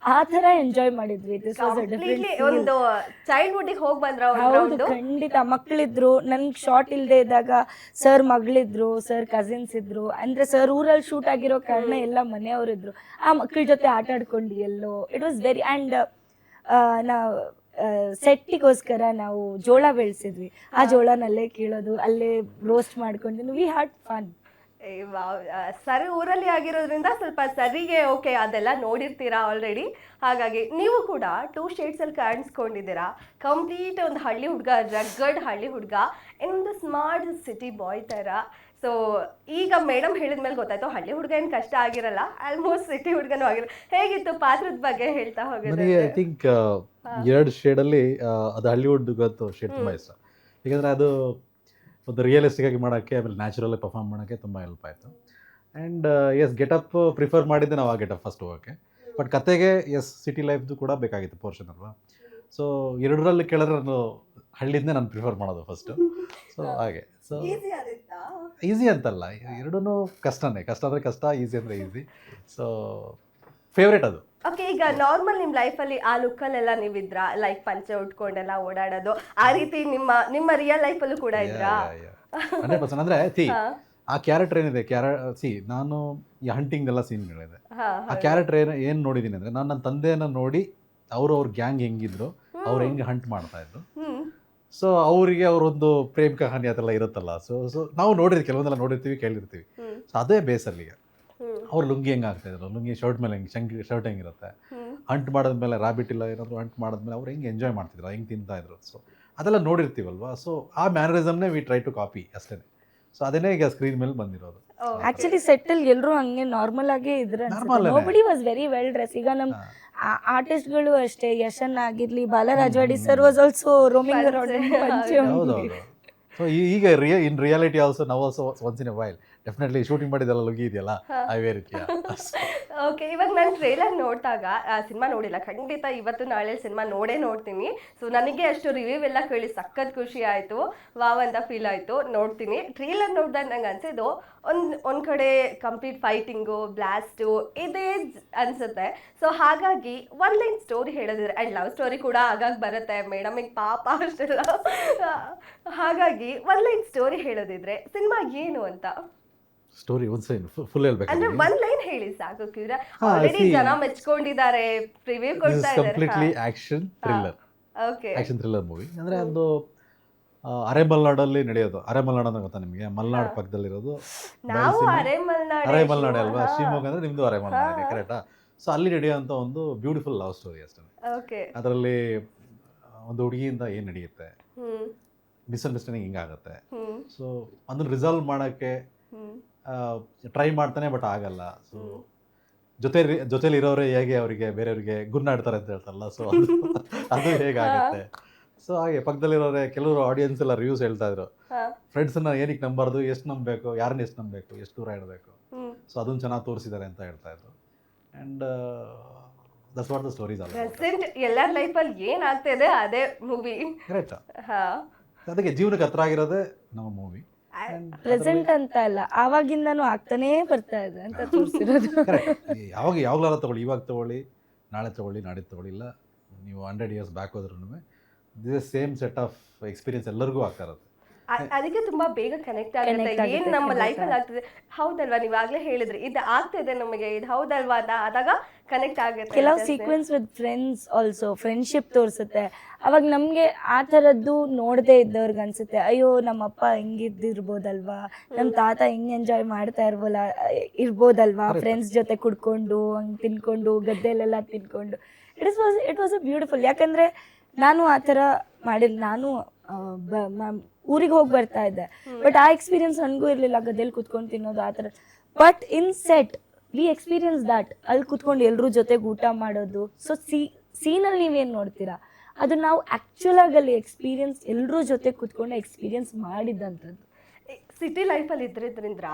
ಆ ತರ ಎಂಜಾಯ್ ಮಾಡಿದ್ವಿ. ದಿಸ್ ವಾಸ್ ಅ ಡಿಫರೆಂಟ್ ಒಂದು ಚೈಲ್ಡ್ಹುಡ್ ಹೋಗಿ ಬಂದ್ರ. ಹೌದು, ಖಂಡಿತ. ಮಕ್ಕಳಿದ್ರು, ನನ್ಗೆ ಶಾರ್ಟ್ ಇಲ್ಲದೆ ಇದ್ದಾಗ ಸರ್ ಮಗಳಿದ್ರು, ಸರ್ ಕಸಿನ್ಸ್ ಇದ್ರು. ಅಂದ್ರೆ ಸರ್ ಊರಲ್ಲಿ ಶೂಟ್ ಆಗಿರೋ ಕಾರಣ ಎಲ್ಲ ಮನೆಯವರಿದ್ರು. ಆ ಮಕ್ಕಳ ಜೊತೆ ಆಟ ಆಡ್ಕೊಂಡು ಎಲ್ಲೋ ಇಟ್ ವಾಸ್ ವೆರಿ. ಆ್ಯಂಡ್ ನಾವು ಸೆಟ್ಟಿಗೋಸ್ಕರ ನಾವು ಜೋಳ ಬೆಳೆಸಿದ್ವಿ. ಆ ಜೋಳನಲ್ಲೇ ಕೀಳೋದು, ಅಲ್ಲೇ ರೋಸ್ಟ್ ಮಾಡ್ಕೊಂಡು ವಿ ಹ್ಯಾಡ್ ಫನ್. ಸರ್ ಊರಲ್ಲಿ ಆಗಿರೋದ್ರಿಂದ ಸ್ವಲ್ಪ ಸರಿಗೆ ಓಕೆ ಅದೆಲ್ಲ ನೋಡಿರ್ತೀರಾ ಆಲ್ರೆಡಿ. ಹಾಗಾಗಿ ನೀವು ಕೂಡ 2 ಶೇಡ್ಸ್ ಅಲ್ಲಿ ಕಾಣಿಸ್ಕೊಂಡಿದ್ದೀರಾ. ಕಂಪ್ಲೀಟ್ ಒಂದು ಹಳ್ಳಿ ಹುಡುಗ, ರಗ್ಗಡ್ ಹಳ್ಳಿ ಹುಡುಗ, ಇನ್ನೊಂದು ಸ್ಮಾರ್ಟ್ ಸಿಟಿ ಬಾಯ್ ಥರ. ಸೊ ಈಗ ಮೇಡಮ್ ಹೇಳಿದ್ಮೇಲೆ ಗೊತ್ತಾಯ್ತು ಹಳ್ಳಿ ಹುಡುಗ ಏನು ಕಷ್ಟ ಆಗಿರಲ್ಲ, ಆಲ್ಮೋಸ್ಟ್ ಸಿಟಿ ಹುಡುಗನೂ ಆಗಿರಲ್ಲ. ಹೇಗಿತ್ತು ಪಾತ್ರದ ಬಗ್ಗೆ ಹೇಳ್ತಾ ಹೋಗಿದ್ರೆ? ನನಗೆ ಐ ಥಿಂಕ್ 2 ಶೇಡಲ್ಲಿ ಅದು ಹಳ್ಳಿವುಡ್ ಗೊತ್ತು ಶೇಡ್ ತುಂಬ ಇಷ್ಟ. ಯಾಕಂದರೆ ಅದು ಒಂದು ರಿಯಲಿಸ್ಟಿಕ್ ಆಗಿ ಮಾಡೋಕ್ಕೆ, ಆಮೇಲೆ ನ್ಯಾಚುರಲ್ ಪರ್ಫಾರ್ಮ್ ಮಾಡೋಕ್ಕೆ ತುಂಬ ಹೆಲ್ಪ್ ಆಯಿತು. ಆ್ಯಂಡ್ ಎಸ್ ಗೆಟಪ್ ಪ್ರಿಫರ್ ಮಾಡಿದ್ದೆ ನಾವು ಆ ಗೆಟಪ್ ಫಸ್ಟ್ ಹೋಗೋಕ್ಕೆ. ಬಟ್ ಕತೆಗೆ ಎಸ್ ಸಿಟಿ ಲೈಫ್ದು ಕೂಡ ಬೇಕಾಗಿತ್ತು ಪೋರ್ಷನ್ ಅಲ್ವಾ. ಸೊ ಎರಡರಲ್ಲಿ ಕೇಳಿದ್ರೆ ನಾನು ಹಳ್ಳಿಂದೇ ನಾನು ಪ್ರಿಫರ್ ಮಾಡೋದು ಫಸ್ಟು. ಸೊ ಹಾಗೆ. ಸೊ ಈಸಿ ಅಂತಲ್ಲ, ಎರಡೂ ಕಷ್ಟನೇ. ಕಷ್ಟ ಅಂದರೆ ಕಷ್ಟ, ಈಸಿ ಅಂದರೆ ಈಸಿ. ಸೊ ಫೇವ್ರೇಟ್ ಅದು. ಓಕೆ, ಈಗ ನಾರ್ಮಲ್ ನಿಮ್ಮ ಲೈಫಲ್ಲಿ ಆ ಲುಕ್ಕಲ್ಲೆಲ್ಲ ನೀವಿದ್ರ, ಲೈಕ್ ಪಂಚೆ ಉಟ್ಕೊಂಡೆಲ್ಲ ಓಡಾಡೋದು, ಆ ರೀತಿ ನಿಮ್ಮ ರಿಯಲ್ ಲೈಫಲ್ಲೂ ಕೂಡ ಇದ್ರಾ? 100%. ಅಂದರೆ ಆ ಕ್ಯಾರೆಕ್ಟರ್ ಏನಿದೆ, ನಾನು ಈ ಹಂಟಿಂಗ್ ಎಲ್ಲ ಸೀನ್ಗಳಿದೆ. ಆ ಕ್ಯಾರೆಕ್ಟರ್ ಏನು ನೋಡಿದ್ದೀನಿ ಅಂದರೆ, ನಾನು ನನ್ನ ತಂದೆಯನ್ನು ನೋಡಿ ಅವ್ರ ಗ್ಯಾಂಗ್ ಹೆಂಗಿದ್ರು, ಅವ್ರು ಹೆಂಗೆ ಹಂಟ್ ಮಾಡ್ತಾಯಿದ್ರು. ಸೊ ಅವರಿಗೆ ಅವರೊಂದು ಪ್ರೇಮ್ ಕಹಾನಿ ಅದೆಲ್ಲ ಇರುತ್ತಲ್ಲ. ಸೊ ನಾವು ನೋಡಿರ್ತೀವಿ, ಕೆಲವೊಂದೆಲ್ಲ ನೋಡಿರ್ತೀವಿ, ಕೇಳಿರ್ತೀವಿ. ಸೊ ಅದೇ ಬೇಸಲ್ಲಿಗೆ ಅವ್ರು ಲುಂಗಿ ಹೆಂಗೆ ಆಗ್ತಾಯಿದ್ರು, ಲುಂಗಿ ಶರ್ಟ್ ಮೇಲೆ ಹೆಂಗೆ ಶರ್ಟ್ ಹೆಂಗಿರುತ್ತೆ, ಹಂಟ್ ಮಾಡಿದ್ಮೇಲೆ ರ್ಯಾಬಿಟ್ ಇಲ್ಲ ಏನಾದರೂ ಹಂಟ್ ಮಾಡಿದ್ಮೇಲೆ ಅವ್ರು ಹೆಂಗೆ ಎಂಜಾಯ್ ಮಾಡ್ತಿದ್ರು, ಹೆಂಗೆ ತಿಂತಾಯಿದ್ರು. ಸೊ ಅದೆಲ್ಲ ನೋಡಿರ್ತೀವಲ್ವ. ಸೊ ಆ ಮ್ಯಾನರಿಸಮ್ನೇ ವಿ ಟ್ರೈ ಟು ಕಾಪಿ ಅಷ್ಟೇ. ಸೊ ಅದನ್ನೇ ಈಗ ಸ್ಕ್ರೀನ್ ಮೇಲೆ ಬಂದಿರೋದು. ಆಕ್ಚುಲಿ ಸೆಟ್ಟಲ್ ಎಲ್ಲರೂ ಹಂಗೆ ನಾರ್ಮಲ್ ಆಗೇ ಇದ್ರೆ, nobody was very well dress. ಈಗ ನಮ್ಮ ಆರ್ಟಿಸ್ಟ್ಗಳು ಅಷ್ಟೇ, ಯಶನ್ ಆಗಿರ್ಲಿ, Balarajavadi sir was also roaming around. So ಈಗ ಇನ್ ರಿಯಾಲಿಟಿ ಆಲ್ಸೋ ನಾವು also once in a while definitely shooting ಮಾಡಿದೆಲ್ಲ ಲುಗಿ ಇದೆಯಲ್ಲ ಅವೇ ರೀತಿಯ. ಓಕೆ, ಇವಾಗ ನಾನು ಟ್ರೇಲರ್ ನೋಡಿದಾಗ, ಸಿನಿಮಾ ನೋಡಿಲ್ಲ, ಖಂಡಿತ ಇವತ್ತು ನಾಳೆ ಸಿನಿಮಾ ನೋಡ್ತೀನಿ. ಸೊ ನನಗೆ ಅಷ್ಟು ರಿವ್ಯೂ ಎಲ್ಲ ಕೇಳಿ ಸಖತ್ ಖುಷಿ ಆಯಿತು, ವಾವ್ ಅಂತ ಫೀಲ್ ಆಯಿತು. ನೋಡ್ತೀನಿ. ಟ್ರೇಲರ್ ನೋಡಿದಾಗ ನಂಗೆ ಅನ್ಸಿದ್ದು ಒಂದು ಕಡೆ ಕಂಪ್ಲೀಟ್ ಫೈಟಿಂಗು, ಬ್ಲಾಸ್ಟು ಇದೇ ಅನ್ಸುತ್ತೆ. ಸೊ ಹಾಗಾಗಿ ಒನ್ ಲೈನ್ ಸ್ಟೋರಿ ಹೇಳಿದ್ರೆ, ಆ್ಯಂಡ್ ಲವ್ ಸ್ಟೋರಿ ಕೂಡ ಆಗಾಗ ಬರುತ್ತೆ ಮೇಡಮಿಗೆ, ಪಾಪ ಅಷ್ಟೆಲ್ಲ. ಹಾಗಾಗಿ ಒನ್ ಲೈನ್ ಸ್ಟೋರಿ ಹೇಳೋದಿದ್ರೆ ಸಿನಿಮಾ ಏನು ಅಂತ? ಸ್ಟೋರಿ ಒಂದು ಸೈನ್ ಫುಲ್ ಹೇಳ್ಬೇಕು ಅಂದ್ರೆ ಒನ್ ಲೈನ್ ಹೇಳಿ ಸಾಕು. ಕಿವ್ರ ಆಲ್ರೆಡಿ ಜನ ಮೆಚ್ಕೊಂಡಿದ್ದಾರೆ, ರಿವ್ಯೂ ಕೊಡ್ತಾ ಇದ್ದಾರೆ. Completely action thriller. Okay, action thriller movie. ಅಂದರೆ ಒಂದು ಅರೆಮಲ್ನಾಡಲ್ಲಿ ನಡೆಯೋದು. ಅರೆಮಲ್ನಾಡು ಅಂತ ಗೊತ್ತಾ ನಿಮಗೆ? ಮಲ್ನಾಡು ಪಕ್ಕದಲ್ಲಿರೋದು. ನಾವು ಅರೆಮಲ್ನಾಡು ಅಲ್ವಾ? ಶಿವಮೊಗ್ಗ ಅಂದರೆ ನಿಮ್ಮದು ಅರೆಮಲ್ನಾಡು, ಕರೆಕ್ಟಾ? ಸೊ ಅಲ್ಲಿ ನಡೆಯೋಂಥ ಒಂದು ಬ್ಯೂಟಿಫುಲ್ ಲವ್ ಸ್ಟೋರಿ ಅಷ್ಟೇ. ಓಕೆ, ಅದರಲ್ಲಿ ಒಂದು ಹುಡುಗಿಯಿಂದ ಏನು ನಡೆಯುತ್ತೆ, ಮಿಸ್ಅಂಡರ್ಸ್ಟ್ಯಾಂಡಿಂಗ್ ಹಿಂಗಾಗುತ್ತೆ. ಸೊ ಅದನ್ನು ರಿಸಾಲ್ವ್ ಮಾಡೋಕ್ಕೆ ಟ್ರೈ ಮಾಡ್ತಾನೆ, ಬಟ್ ಆಗಲ್ಲ. ಸೊ ಜೊತೆಲಿ ಇರೋರೇ ಹೇಗೆ ಅವರಿಗೆ ಬೇರೆಯವ್ರಿಗೆ ಗುನ್ನಾಡ್ತಾರೆ ಅಂತ ಹೇಳ್ತಾರಲ್ಲ, ಸೊ ಅದು ಹೇಗಾಗುತ್ತೆ. ಸೊ ಹಾಗೆ ಪಕ್ಕದಲ್ಲಿರೋರೆ ಕೆಲವರು ಆಡಿಯನ್ಸ್ ಎಲ್ಲ ರಿವ್ಯೂಸ್ ಹೇಳ್ತಾ ಇದ್ರು, ಫ್ರೆಂಡ್ಸನ್ನ ಏನಕ್ಕೆ ನಂಬಾರ್ದು, ಎಷ್ಟು ನಂಬಬೇಕು, ಯಾರನ್ನ ಎಷ್ಟು ನಂಬಬೇಕು, ಎಷ್ಟು ದೂರ ಇಡಬೇಕು. ಸೊ ಅದನ್ನು ಚೆನ್ನಾಗಿ ತೋರಿಸಿದ್ದಾರೆ ಅಂತ ಹೇಳ್ತಾ ಇದ್ರು. And that's what the stories all. Present ಎಲ್ಲರ ಲೈಫಲ್ಲಿ ಏನಾಗ್ತಿದೆ ಅದೇ ಮೂವಿ. ಕರೆಕ್ಟ್. ಅದಕ್ಕೆ ಜೀವನಕ್ಕೆ ಹತ್ರ ಆಗಿರೋದೇ ನಮ್ಮ ಮೂವಿ. ಪ್ರೆಸೆಂಟ್ ಅಂತ ಅಲ್ಲ, ಆವಾಗಿಂದನೂ ಆಗ್ತಾನೇ ಬರ್ತಾ ಇದೆ ಅಂತ ತೋರಿಸಿರೋದು. ಯಾವಾಗಲಾರ ತಗೊಳ್ಳಿ, ಇವಾಗ ತಗೊಳ್ಳಿ, ನಾಳೆ ತಗೊಳ್ಳಿ, ನಾಡಿದ್ದು ತಗೊಳ್ಳಿ, ಇಲ್ಲ ನೀವು 100 years ಬ್ಯಾಕ್ ಹೋದ್ರೂ this same set of experience ಎಲ್ಲರಿಗೂ ಆಗ್ತಾ ಇರುತ್ತೆ. ಅದಕ್ಕೆ ತುಂಬಾ ಬೇಗ ಕನೆಕ್ಟ್ ಆಗುತ್ತೆ ಏನ್ ನಮ್ಮ ಲೈಫಲ್ಲಿ ಆಗ್ತದೆ. ಹೌದಲ್ವಾ, ನೀವಾಗ್ಲೇ ಹೇಳಿದ್ರಿ ಇದು ಆಗ್ತಿದೆ ನಮಗೆ, ಇದು ಹೌದಲ್ವಾ ಅಂತ ಆದಾಗ ಕನೆಕ್ಟ್ ಆಗುತ್ತೆ. ಕೆಲವು sequence with friends also friendship ತೋರಿಸುತ್ತೆ. ಅವಾಗ ನಮಗೆ ಆ ಥರದ್ದು ನೋಡದೇ ಇದ್ದವ್ರಿಗೆ ಅನ್ಸುತ್ತೆ, ಅಯ್ಯೋ ನಮ್ಮಪ್ಪ ಹಿಂಗಿದ್ದಿರ್ಬೋದಲ್ವಾ, ನಮ್ಮ ತಾತ ಹಿಂಗೆ ಎಂಜಾಯ್ ಮಾಡ್ತಾ ಇರ್ಬೋದಲ್ವಾ ಫ್ರೆಂಡ್ಸ್ ಜೊತೆ ಕುಡ್ಕೊಂಡು ಹಂಗೆ ತಿನ್ಕೊಂಡು ಗದ್ದೆಲೆಲ್ಲ ತಿನ್ಕೊಂಡು. It was a beautiful. ಯಾಕಂದರೆ ನಾನು ಆ ಥರ ಮಾಡಿಲ್ಲ. ನಾನು ಊರಿಗೆ ಹೋಗಿ ಬರ್ತಾ ಇದ್ದೆ, ಬಟ್ ಆ ಎಕ್ಸ್ಪೀರಿಯನ್ಸ್ ನನಗೂ ಇರಲಿಲ್ಲ, ಗದ್ದೆಲಿ ಕುತ್ಕೊಂಡು ತಿನ್ನೋದು ಆ ಥರ. But in set V experience that. ಅಲ್ಲಿ ಕುತ್ಕೊಂಡು ಎಲ್ಲರೂ ಜೊತೆಗೆ ಊಟ ಮಾಡೋದು. ಸೊ ಸೀನಲ್ಲಿ ನೀವೇನು ನೋಡ್ತೀರಾ ಅದು ನಾವು ಆ್ಯಕ್ಚುಲಾಗಿ ಅಲ್ಲಿ ಎಕ್ಸ್ಪೀರಿಯನ್ಸ್ ಎಲ್ಲರೂ ಜೊತೆ ಕುತ್ಕೊಂಡು ಎಕ್ಸ್ಪೀರಿಯನ್ಸ್ ಮಾಡಿದ್ದಂಥದ್ದು. ಸಿಟಿ ಲೈಫಲ್ಲಿ ಇದ್ರಿದ್ರಿಂದ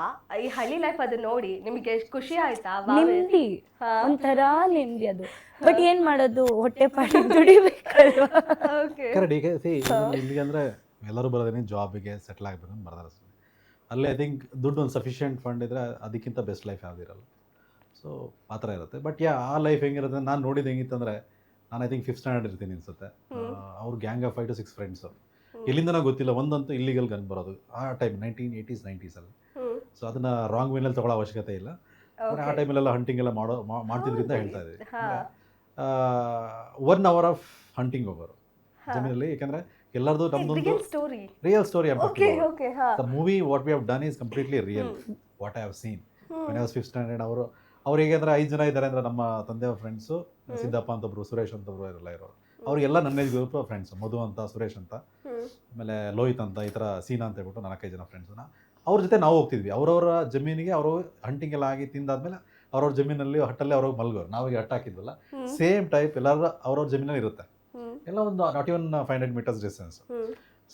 ಈ ಹಳ್ಳಿ ಲೈಫ್ ಅದು ನೋಡಿ ನಿಮಗೆ ಎಷ್ಟು ಖುಷಿ ಆಯ್ತಾ? ನೆಮ್ಮದಿ, ಒಂಥರ ನೆಮ್ಮದಿ ಅದು. ಬಟ್ ಏನ್ ಮಾಡೋದು, ಹೊಟ್ಟೆ ಪಾಡಿ ದುಡಿಬೇಕಲ್ವಾ. ಕರೆಕ್ಟ್. ಈಗ ಇಲ್ಲಿಗೆ ಅಂದರೆ ಎಲ್ಲರೂ ಬರೋದೇನೆ ಜಾಬಿಗೆ ಸೆಟ್ಲ್ ಆಗಬೇಕು ಅಂತ ಬರ್ತಾರೆ. ಅಲ್ಲಿ ಐ ಥಿಂಕ್ ದುಡ್ಡು ಒಂದು ಸಫಿಷಿಯೆಂಟ್ ಫಂಡ್ ಇದ್ದರೆ ಅದಕ್ಕಿಂತ ಬೆಸ್ಟ್ ಲೈಫ್ ಯಾವುದಿರಲ್ಲ. ಸೊ ಆ ಥರ ಇರುತ್ತೆ. ಬಟ್ ಆ ಲೈಫ್ ಹೆಂಗಿರುತ್ತೆ ನಾನು ನೋಡಿದ್ದು ಹೆಂಗಿತ್ತಂದರೆ, ನಾನು ಐ ಥಿಂಕ್ 5th ಸ್ಟ್ಯಾಂಡರ್ಡ್ ಇರ್ತೀನಿ ಅನ್ಸುತ್ತೆ. ಅವ್ರು ಗ್ಯಾಂಗ್ ಆಫ್ 5 to 6 ಫ್ರೆಂಡ್ಸು. ಎಲ್ಲಿಂದ ನಾವು ಗೊತ್ತಿಲ್ಲ. ಒಂದಂತೂ ಇಲ್ಲಿಗಲ್ ಗನ್ ಬರೋದು ಆ ಟೈಮ್ 1980s 90s ಅಲ್ಲಿ. ಸೊ ಅದನ್ನು ರಾಂಗ್ ವೇನಲ್ಲಿ ತೊಗೊಳ್ಳೋ ಅವಶ್ಯಕತೆ ಇಲ್ಲ. ಆ ಟೈಮಲ್ಲೆಲ್ಲ ಹಂಟಿಂಗ್ ಎಲ್ಲ ಮಾಡ್ತಿದ್ರಿಂದ ಹೇಳ್ತಾ ಇದ್ದೀವಿ. 1 hour ಆಫ್ ಹಂಟಿಂಗ್ ಹೋಗೋರು ಜಮೀನಲ್ಲಿ. ಯಾಕಂದರೆ ಎಲ್ಲರದು ನಮ್ಮದೊಂದು real story. The movie what we have done is completely real. What I have seen when I was 5th standard. ಅವ್ರು ಹೇಗೆ ಅಂದರೆ 5 ಜನ ಇದ್ದಾರೆ ಅಂದರೆ ನಮ್ಮ ತಂದೆಯವ್ರ ಫ್ರೆಂಡ್ಸು, ಸಿದ್ದಪ್ಪ ಅಂತೊಬ್ರು, ಸುರೇಶ್ ಅಂತೊಬ್ರು ಎಲ್ಲ ಇರೋರು. ಅವ್ರಿಗೆಲ್ಲ ನನ್ನ ಏಜ್ ಗ್ರೂಪ್ ಫ್ರೆಂಡ್ಸು, ಮಧು ಅಂತ, ಸುರೇಶ್ ಅಂತ, ಆಮೇಲೆ ಲೋಹಿತ್ ಅಂತ, ಈ ಥರ ಸೀನಾ ಅಂತ ಹೇಳ್ಬಿಟ್ಟು 4-5 ಜನ ಫ್ರೆಂಡ್ಸನ್ನ. ಅವ್ರ ಜೊತೆ ನಾವು ಹೋಗ್ತಿದ್ವಿ. ಅವರವರ ಜಮೀನಿಗೆ ಅವರು ಹಂಟಿಂಗ್ ಎಲ್ಲ ಆಗಿ ತಿಂದಾದ್ಮೇಲೆ ಅವ್ರವ್ರ ಜಮೀನಲ್ಲಿ ಹಟ್ಟಲ್ಲಿ ಅವ್ರಿಗೆ ಮಲ್ಗೋರು. ನಾವೀಗ ಹಟ್ಟು ಹಾಕಿದ್ವಲ್ಲ ಸೇಮ್ ಟೈಪ್ ಎಲ್ಲರೂ ಅವ್ರವ್ರ ಜಮೀನಲ್ಲಿ ಇರುತ್ತೆ. ಎಲ್ಲ ಒಂದು not even 500 meters distance.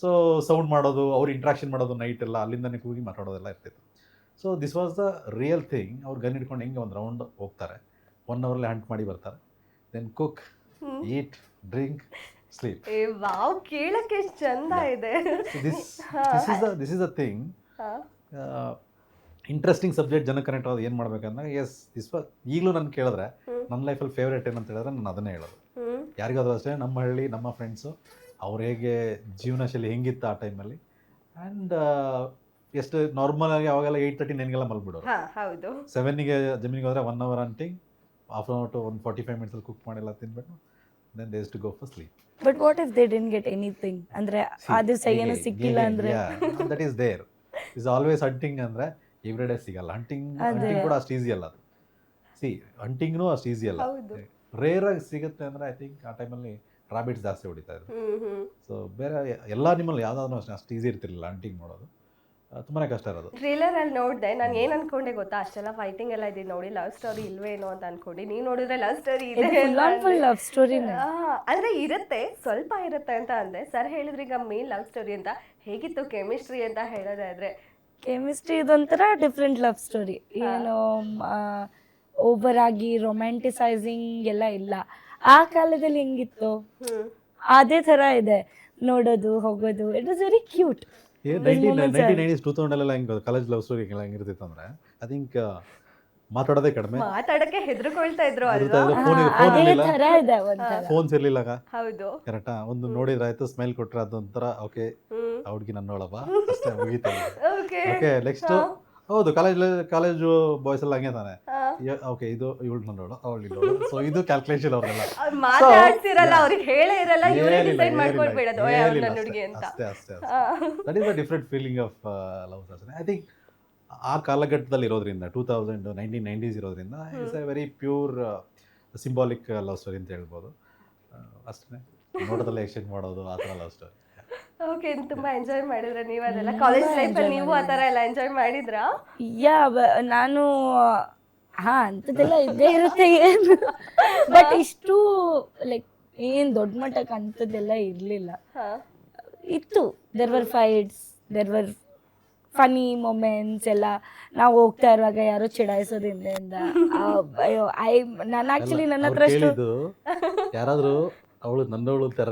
So sound ಮಾಡೋದು, ಅವ್ರು ಇಂಟ್ರಾಕ್ಷನ್ ಮಾಡೋದು ನೈಟ್ ಎಲ್ಲ ಅಲ್ಲಿಂದನೇ ಕೂಗಿ ಮಾತಾಡೋದೆಲ್ಲ ಇರ್ತಿತ್ತು. So this was the real thing. ಅವ್ರು ಗನ್ ಹಿಡ್ಕೊಂಡು ಹಿಂಗೆ ಒಂದು ರೌಂಡ್ ಹೋಗ್ತಾರೆ, 1 hourಲ್ಲಿ ಹಂಟ್ ಮಾಡಿ ಬರ್ತಾರೆ. ದೆನ್ ಕುಕ್, ಈಟ್, ಡ್ರಿಂಕ್, ಸ್ಲೀಪ್. ವಾವ್, ಕೇಳಕ್ಕೆ ಎಷ್ಟು ಚಂದ ಇದೆ. This is a thing. Interesting subject, ಜನ ಕನೆಕ್ಟ್ ಆಗೋದು ಏನು ಮಾಡ್ಬೇಕಂದ್ರೆ, ಎಸ್ ದಿಸ್ ವಾಸ್. ಈಗಲೂ ನಾನು ಕೇಳಿದ್ರೆ ನನ್ನ ಲೈಫಲ್ಲಿ ಫೇವ್ರೇಟ್ ಏನಂತ ಹೇಳಿದ್ರೆ ನಾನು ಅದನ್ನೇ ಹೇಳೋದು. ಯಾರಿಗಾದ್ರೂ ಅಷ್ಟೇ, ನಮ್ಮ ಹಳ್ಳಿ, ನಮ್ಮ ಫ್ರೆಂಡ್ಸು, ಅವ್ರು ಹೇಗೆ ಜೀವನ ಶೈಲಿ ಹೆಂಗಿತ್ತು ಆ ಟೈಮಲ್ಲಿ. ಆ್ಯಂಡ್ ಎಷ್ಟು ನಾರ್ಮಲಾಗಿ ಅವಾಗೆಲ್ಲ 8:30 9ಗೆಲ್ಲ ಮಲ್ಬಿಡೋರು. 7ಗೆ ಜಮೀನಿಗೆ ಹೋದರೆ 1 hour hunting, half an hour to 145 minutes cook ಮಾಡಿಲ್ಲ ತಿನ್ಬಿಟ್ಟು then they to go for sleep. But what if they didn't get anything? ಅಂದರೆ ಆ ದಿವಸ ಏನು ಸಿಕ್ಕಿಲ್ಲ ಅಂದರೆ that is there. Is always hunting ಅಂದರೆ ಎವ್ರಿ ಡೇ ಸಿಗಲ್ಲ. ಹಂಟಿಂಗ್ ಕೂಡ ಅಷ್ಟು ಈಸಿ ಅಲ್ಲ ಅದು. ಹಂಟಿಂಗ್ನೂ ಅಷ್ಟು ಈಸಿ ಅಲ್ಲ. ರೇರಾಗಿ ಸಿಗುತ್ತೆ ಅಂದರೆ ಐ ಥಿಂಕ್ ಆ ಟೈಮಲ್ಲಿ ರಾಬಿಟ್ಸ್ ಜಾಸ್ತಿ ಹೊಡಿತಾ ಇದ್ರು. ಸೊ ಬೇರೆ ಎಲ್ಲ ನಿಮ್ಮಲ್ಲಿ ಯಾವುದಾದ್ರೂ ಅಷ್ಟು ಈಸಿ ಇರ್ತಿರ್ಲಿಲ್ಲ ಹಂಟಿಂಗ್ ಮಾಡೋದು. ತುಂಬಾ ಕಷ್ಟ ಇರೋದು. ಟ್ರೇಲರ್ ಅಲ್ಲಿ ನೋಡಿದೆ, ನಾನು ಏನ್ ಅನ್ಕೊಂಡೆ ಗೊತ್ತಾ, ಅಷ್ಟೆಲ್ಲ ಫೈಟಿಂಗ್ ಎಲ್ಲ ಇದೆ ನೋಡಿ, ಲವ್ ಸ್ಟೋರಿ ಇಲ್ವೇನೋ ಅಂತ ಅನ್ಕೊಂಡು. ನೀವು ನೋಡಿದ್ರೆ ಲವ್ ಸ್ಟೋರಿ ಇದೆ, ಲವ್ ಸ್ಟೋರಿ ಅಂದ್ರೆ ಇರುತ್ತೆ, ಸ್ವಲ್ಪ ಇರುತ್ತೆ ಅಂತ ಅಂದೆ. ಸರ್ ಹೇಳಿದ್ರಿ ಈಗ ಮೇನ್ ಲವ್ ಸ್ಟೋರಿ ಅಂತ. ಹೇಗಿತ್ತು ಕೆಮಿಸ್ಟ್ರಿ ಅಂತ ಹೇಳೋದಾದ್ರೆ? ಕೆಮಿಸ್ಟ್ರಿ ಇದೊಂಥರ ಡಿಫ್ರೆಂಟ್ ಲವ್ ಸ್ಟೋರಿ. ಏನು ಓವರ್ ಆಗಿ ರೊಮ್ಯಾಂಟಿಸೈಸಿಂಗ್ ಎಲ್ಲ ಇಲ್ಲ. ಆ ಕಾಲದಲ್ಲಿ ಹೆಂಗಿತ್ತು ಅದೇ ಥರ ಇದೆ ನೋಡೋದು, ಹೋಗೋದು. It was very cute. 1990s 2000 ಹೆಂಗೆ ಕಾಲೇಜ್ ಲವ್ ಸ್ಟೋರಿ ಹೆಂಗಿರ್ತಿತ್ತು ಅಂದರೆ, ಐ ಥಿಂಕ್ ಮಾತಾಡೋದೇ ಕಡಿಮೆ, ಮಾತಾಡಕ್ಕೆ ಹೆದರ್ಕೊಳ್ತಾ ಇದ್ರು. ಫೋನ್ಸ್ ಇರ್ಲಿಲ್ಲ. ಹೌದು, ಕರೆಕ್ಟಾ? ಒಂದು ನೋಡಿದ್ರೆ ಆಯ್ತು, ಸ್ಮೈಲ್ ಕೊಟ್ರೆ ಅದೊಂಥರ ಓಕೆ, ಆ ಹುಡುಗಿ ನನ್ನೋಳಪ್ಪ ಅಷ್ಟೇ, ಮುಗೀತಾ. Okay next. ಹೌದು, ಕಾಲೇಜು ಬಾಯ್ಸ್ ಎಲ್ಲ ಹಂಗೆ ತಾನೆ. ಓಕೆ, ಇದು ಇವಳು ನನ್ನೋಳು, ಅವಳು ಇಲ್ಲೋಳು. ಸೊ ಇದು ಕ್ಯಾಲ್ಕುಲೇಷನ್ ಅವ್ರಲ್ಲ, ಮಾತಾಡ್ತಿರಲ್ಲ, ಅವ್ರಿಗೆ ಹೇಳೇ ಇರಲ್ಲ, ಇವರೇ ಡಿಸೈಡ್ ಮಾಡ್ಕೊಳ್ಬೇಡದು ನನ್ನ ಹುಡುಗಿ ಅಂತ. ಅಷ್ಟೇ. That is a different feeling of love story. I think ಆ ಕಾಲಘಟ್ಟದಲ್ಲಿ ಇರೋದ್ರಿಂದ 1990s ಇರೋದ್ರಿಂದ it's A very pure symbolic love story ಅಂತ ಹೇಳ್ಬೋದು. ಅಷ್ಟೇ, ನೋಟದಲ್ಲೇ ಎಕ್ಸ್ಚೇಂಜ್ ಮಾಡೋದು, ಆ ಥರ ಲವ್ ಸ್ಟೋರಿ. ಓಕೆ, ತುಂಬಾ ಎಂಜಾಯ್ ಮಾಡಿದ್ರ ನೀವು ಅದೆಲ್ಲ? ಕಾಲೇಜ್ ಲೈಫಲ್ಲಿ ನೀವು ಆ ಥರ ಎಲ್ಲ ಎಂಜಾಯ್ ಮಾಡಿದ್ರಾ? ನಾನು ಅಂಥದ್ದೆಲ್ಲ ಇದ್ದೇ ಇರುತ್ತೆ ಏನು, ಬಟ್ ಇಷ್ಟು ಲೈಕ್ ಏನು ದೊಡ್ಡ ಮಟ್ಟಕ್ಕೆ ಅಂಥದ್ದೆಲ್ಲ ಇರಲಿಲ್ಲ. ಇತ್ತು, there were fights, there were funny moments ಎಲ್ಲ. ನಾವು ಹೋಗ್ತಾ ಇರುವಾಗ ಯಾರೋ ಚಿಡಾಯಿಸೋದು ಹಿಂದೆಯಿಂದ. ಅಯ್ಯೋ, ನಾನು ಆ್ಯಕ್ಚುಲಿ ನನ್ನ ಹತ್ರ ಅಷ್ಟು ಯಾರಾದರೂ ಅವಳು ನನ್ನವಳು ಥರ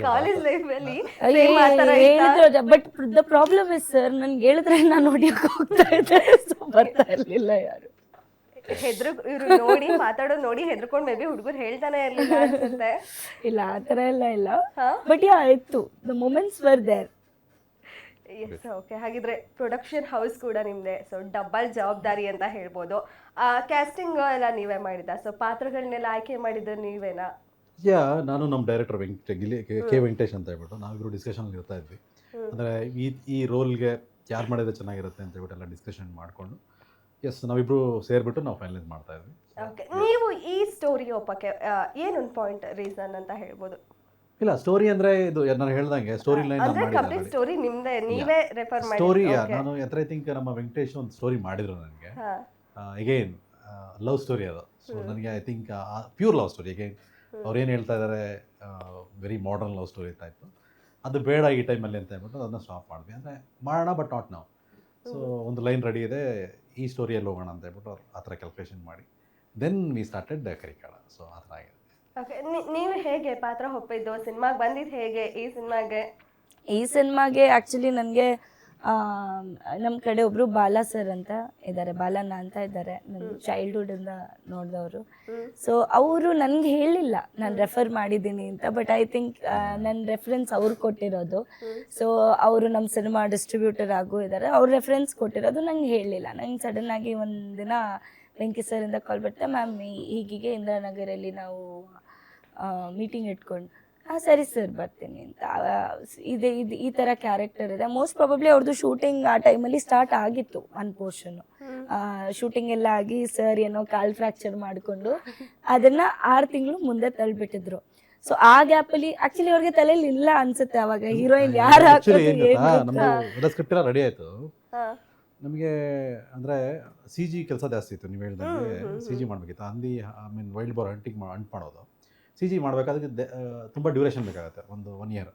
ಕಾಲೇಜ್ ಲೈಫಲ್ಲಿ ಹೇಳಿದ್ರು. But the problem is sir, ನನ್ಗೆ ಹೇಳಿದ್ರೆ ನಾನು ಹೊಡಿಯೋಕೆ ಹೋಗ್ತಾ ಇದ್ದೆ, ಬರ್ತಾ ಇರಲಿಲ್ಲ ಯಾರು. ಇವ್ರು ನೋಡಿ ಮಾತಾಡೋದು ನೋಡಿ ಹೆದರ್ಕೊಂಡು ಮೇ ಬಿ ಹುಡುಗರು ಹೇಳ್ತಾನೆ ಇರಲಿಲ್ಲ ಅನ್ಸುತ್ತೆ. ಇಲ್ಲ, ಆ ಥರ ಎಲ್ಲ ಇಲ್ಲ. ಬಟ್ ಇತ್ತು, the moments were there. Yes okay. ಹಾಗಿದ್ರೆ ಪ್ರೊಡಕ್ಷನ್ ಹೌಸ್ ಕೂಡ ನಿಮ್ದೆ, ಸೊ ಡಬಲ್ ಜವಾಬ್ದಾರಿ ಅಂತ ಹೇಳ್ಬೋದು. ಕ್ಯಾಸ್ಟಿಂಗ್ ಎಲ್ಲ ನೀವೇ ಮಾಡಿದ, ಸೊ ಪಾತ್ರಗಳನ್ನೆಲ್ಲ ಆಯ್ಕೆ ಮಾಡಿದ್ದು ನೀವೇನಾ? ನಾನು ನಮ್ಮ ಡೈರೆಕ್ಟರ್ ಕೆ ವೆಂಕಟೇಶ್ ಅಂತ ಹೇಳ್ಬಿಟ್ಟು ನಾವಿಬ್ಬರು ಡಿಸ್ಕಷನ್ ಇರ್ತಾ ಇದ್ವಿ. ಅಂದರೆ ಈ ರೋಲ್ಗೆ ಯಾರು ಮಾಡಿದ್ರೆ ಚೆನ್ನಾಗಿರುತ್ತೆ ಅಂತ ಹೇಳ್ಬಿಟ್ಟು ಎಲ್ಲ ಡಿಸ್ಕಷನ್ ಮಾಡಿಕೊಂಡು ನಾವಿಬ್ಬರು ಸೇರಿಬಿಟ್ಟು ನಾವು ಫೈನಲೈಸ್ ಮಾಡ್ತಾ ಇದ್ವಿ. ಓಕೆ. ನೀವು ಈ ಸ್ಟೋರಿ ಒಪ್ಪಕ್ಕೆ ಏನೊಂದು ಪಾಯಿಂಟ್ ರೀಸನ್ ಅಂತ ಹೇಳ್ಬೋದು? ಇಲ್ಲ, ಸ್ಟೋರಿ ಅಂದರೆ ಇದು ನಾನು ಹೇಳ್ದಂಗೆ ಸ್ಟೋರಿ ಲೈನ್ ಅಂದ್ರೆ ಕಂಪ್ಲೀಟ್ ಸ್ಟೋರಿ ನಿಮ್ದೇ, ನೀವೇ ರೆಫರ್ ಮಾಡಿ? ಸ್ಟೋರಿ ನಾನು ಐ ಥಿಂಕ್ ನಮ್ಮ ವೆಂಕಟೇಶ್ ಒಂದು ಸ್ಟೋರಿ ಮಾಡಿದ್ರು ನನಗೆ. ಅಗೈನ್ ಲವ್ ಸ್ಟೋರಿ ಅದು. ಸೊ ನನಗೆ I think pure love story. Again ಅವ್ರು ಏನು ಹೇಳ್ತಾ ಇದ್ದಾರೆ, very modern love story type, ಅದು ಬೇಡ ಈ ಟೈಮಲ್ಲಿ ಅಂತ ಹೇಳ್ಬಿಟ್ಟು ಅದನ್ನ ಸ್ಟಾಪ್ ಮಾಡಿದ್ವಿ. ಅಂದರೆ ಮಾಡೋಣ ಬಟ್ ನಾಟ್ ನಾವು. ಸೊ ಒಂದು ಲೈನ್ ರೆಡಿ ಇದೆ, ಈ ಸ್ಟೋರಿಯಲ್ಲಿ ಹೋಗೋಣ ಅಂತ ಹೇಳ್ಬಿಟ್ಟು ಅವ್ರು ಆ ಥರ ಕ್ಯಾಲ್ಕುಲೇಷನ್ ಮಾಡಿ ದೆನ್ ವಿ ಸ್ಟಾರ್ಟೆಡ್ ಕರಿಕಾಳ. ಸೊ ಆ ಥರ ಆಗಿದೆ. ಓಕೆ. ನೀವು ಹೇಗೆ ಪಾತ್ರ ಒಪ್ಪಿದ್ದು, ಸಿನಿಮಾಗೆ ಬಂದಿದ್ದು ಹೇಗೆ ಈ ಸಿನಿಮಾಗೆ? ಈ ಸಿನಿಮಾಗೆ ಆ್ಯಕ್ಚುಲಿ ನನಗೆ ನಮ್ಮ ಕಡೆ ಒಬ್ಬರು ಬಾಲಾ ಸರ್ ಅಂತ ಇದ್ದಾರೆ, ಬಾಲಣ್ಣ ಅಂತ ಇದ್ದಾರೆ, ನನ್ನ ಚೈಲ್ಡ್ಹುಡ್ಡಿಂದ ನೋಡಿದವರು. ಸೊ ಅವರು ನನಗೆ ಹೇಳಿಲ್ಲ ನಾನು ರೆಫರ್ ಮಾಡಿದ್ದೀನಿ ಅಂತ, ಬಟ್ ಐ ಥಿಂಕ್ ನನ್ನ ರೆಫರೆನ್ಸ್ ಅವ್ರು ಕೊಟ್ಟಿರೋದು. ಸೊ ಅವರು ನಮ್ಮ ಸಿನಿಮಾ ಡಿಸ್ಟ್ರಿಬ್ಯೂಟರ್ ಆಗು ಇದ್ದಾರೆ, ಅವ್ರ ರೆಫರೆನ್ಸ್ ಕೊಟ್ಟಿರೋದು ನಂಗೆ ಹೇಳಲಿಲ್ಲ. ನಂಗೆ ಸಡನ್ನಾಗಿ ಒಂದಿನ ವೆಂಕಿ ಸರಿಂದ ಕಾಲ್ ಬರುತ್ತೆ, ಮ್ಯಾಮ್ ಹೀಗೆ ಇಂದಿರಾನಗರಲ್ಲಿ ನಾವು ಮೀಟಿಂಗ್ ಇಟ್ಕೊಂಡು, ಹಾಂ ಸರಿ ಸರ್ ಬರ್ತೀನಿ ಅಂತ. ಇದು ಈ ಥರ ಕ್ಯಾರೆಕ್ಟರ್ ಇದೆ. ಮೋಸ್ಟ್ ಪ್ರಾಬಬ್ಲಿ ಅವ್ರದ್ದು ಶೂಟಿಂಗ್ ಆ ಟೈಮಲ್ಲಿ ಸ್ಟಾರ್ಟ್ ಆಗಿತ್ತು ಒಂದು ಪೋರ್ಷನ್ನು. ಶೂಟಿಂಗ್ ಎಲ್ಲ ಆಗಿ ಸರ್ ಏನೋ ಕಾಲ್ ಫ್ರ್ಯಾಕ್ಚರ್ ಮಾಡಿಕೊಂಡು ಅದನ್ನು 6 ತಿಂಗಳು ಮುಂದೆ ತಳ್ಳಿಬಿಟ್ಟಿದ್ರು. ಸೊ ಆ ಗ್ಯಾಪಲ್ಲಿ ಆ್ಯಕ್ಚುಲಿ ಅವ್ರಿಗೆ ತಲೆಯಲ್ಲಿ ಇಲ್ಲ ಅನ್ಸುತ್ತೆ ಅವಾಗ ಹೀರೋಯಿನ್ ಯಾರು ನಮ್ಮದು ಸ್ಕ್ರಿಪ್ಟ್ ಎಲ್ಲ ರೆಡಿ ಆಯಿತು. ನಮಗೆ ಅಂದರೆ ಸಿ ಜಿ ಕೆಲಸ ಜಾಸ್ತಿ ಇತ್ತು. ನೀವು ಹೇಳ್ದಂಗೆ ಸಿ ಜಿ ಮಾಡಬೇಕಿತ್ತು. ವೈಲ್ಡ್ ಬೋರ್ ಹಂಟ್ ಮಾಡೋದು ಸಿ ಜಿ ಮಾಡಬೇಕಾದ್ರೆ ತುಂಬ ಡ್ಯೂರೇಷನ್ ಬೇಕಾಗುತ್ತೆ, ಒಂದು 1 year.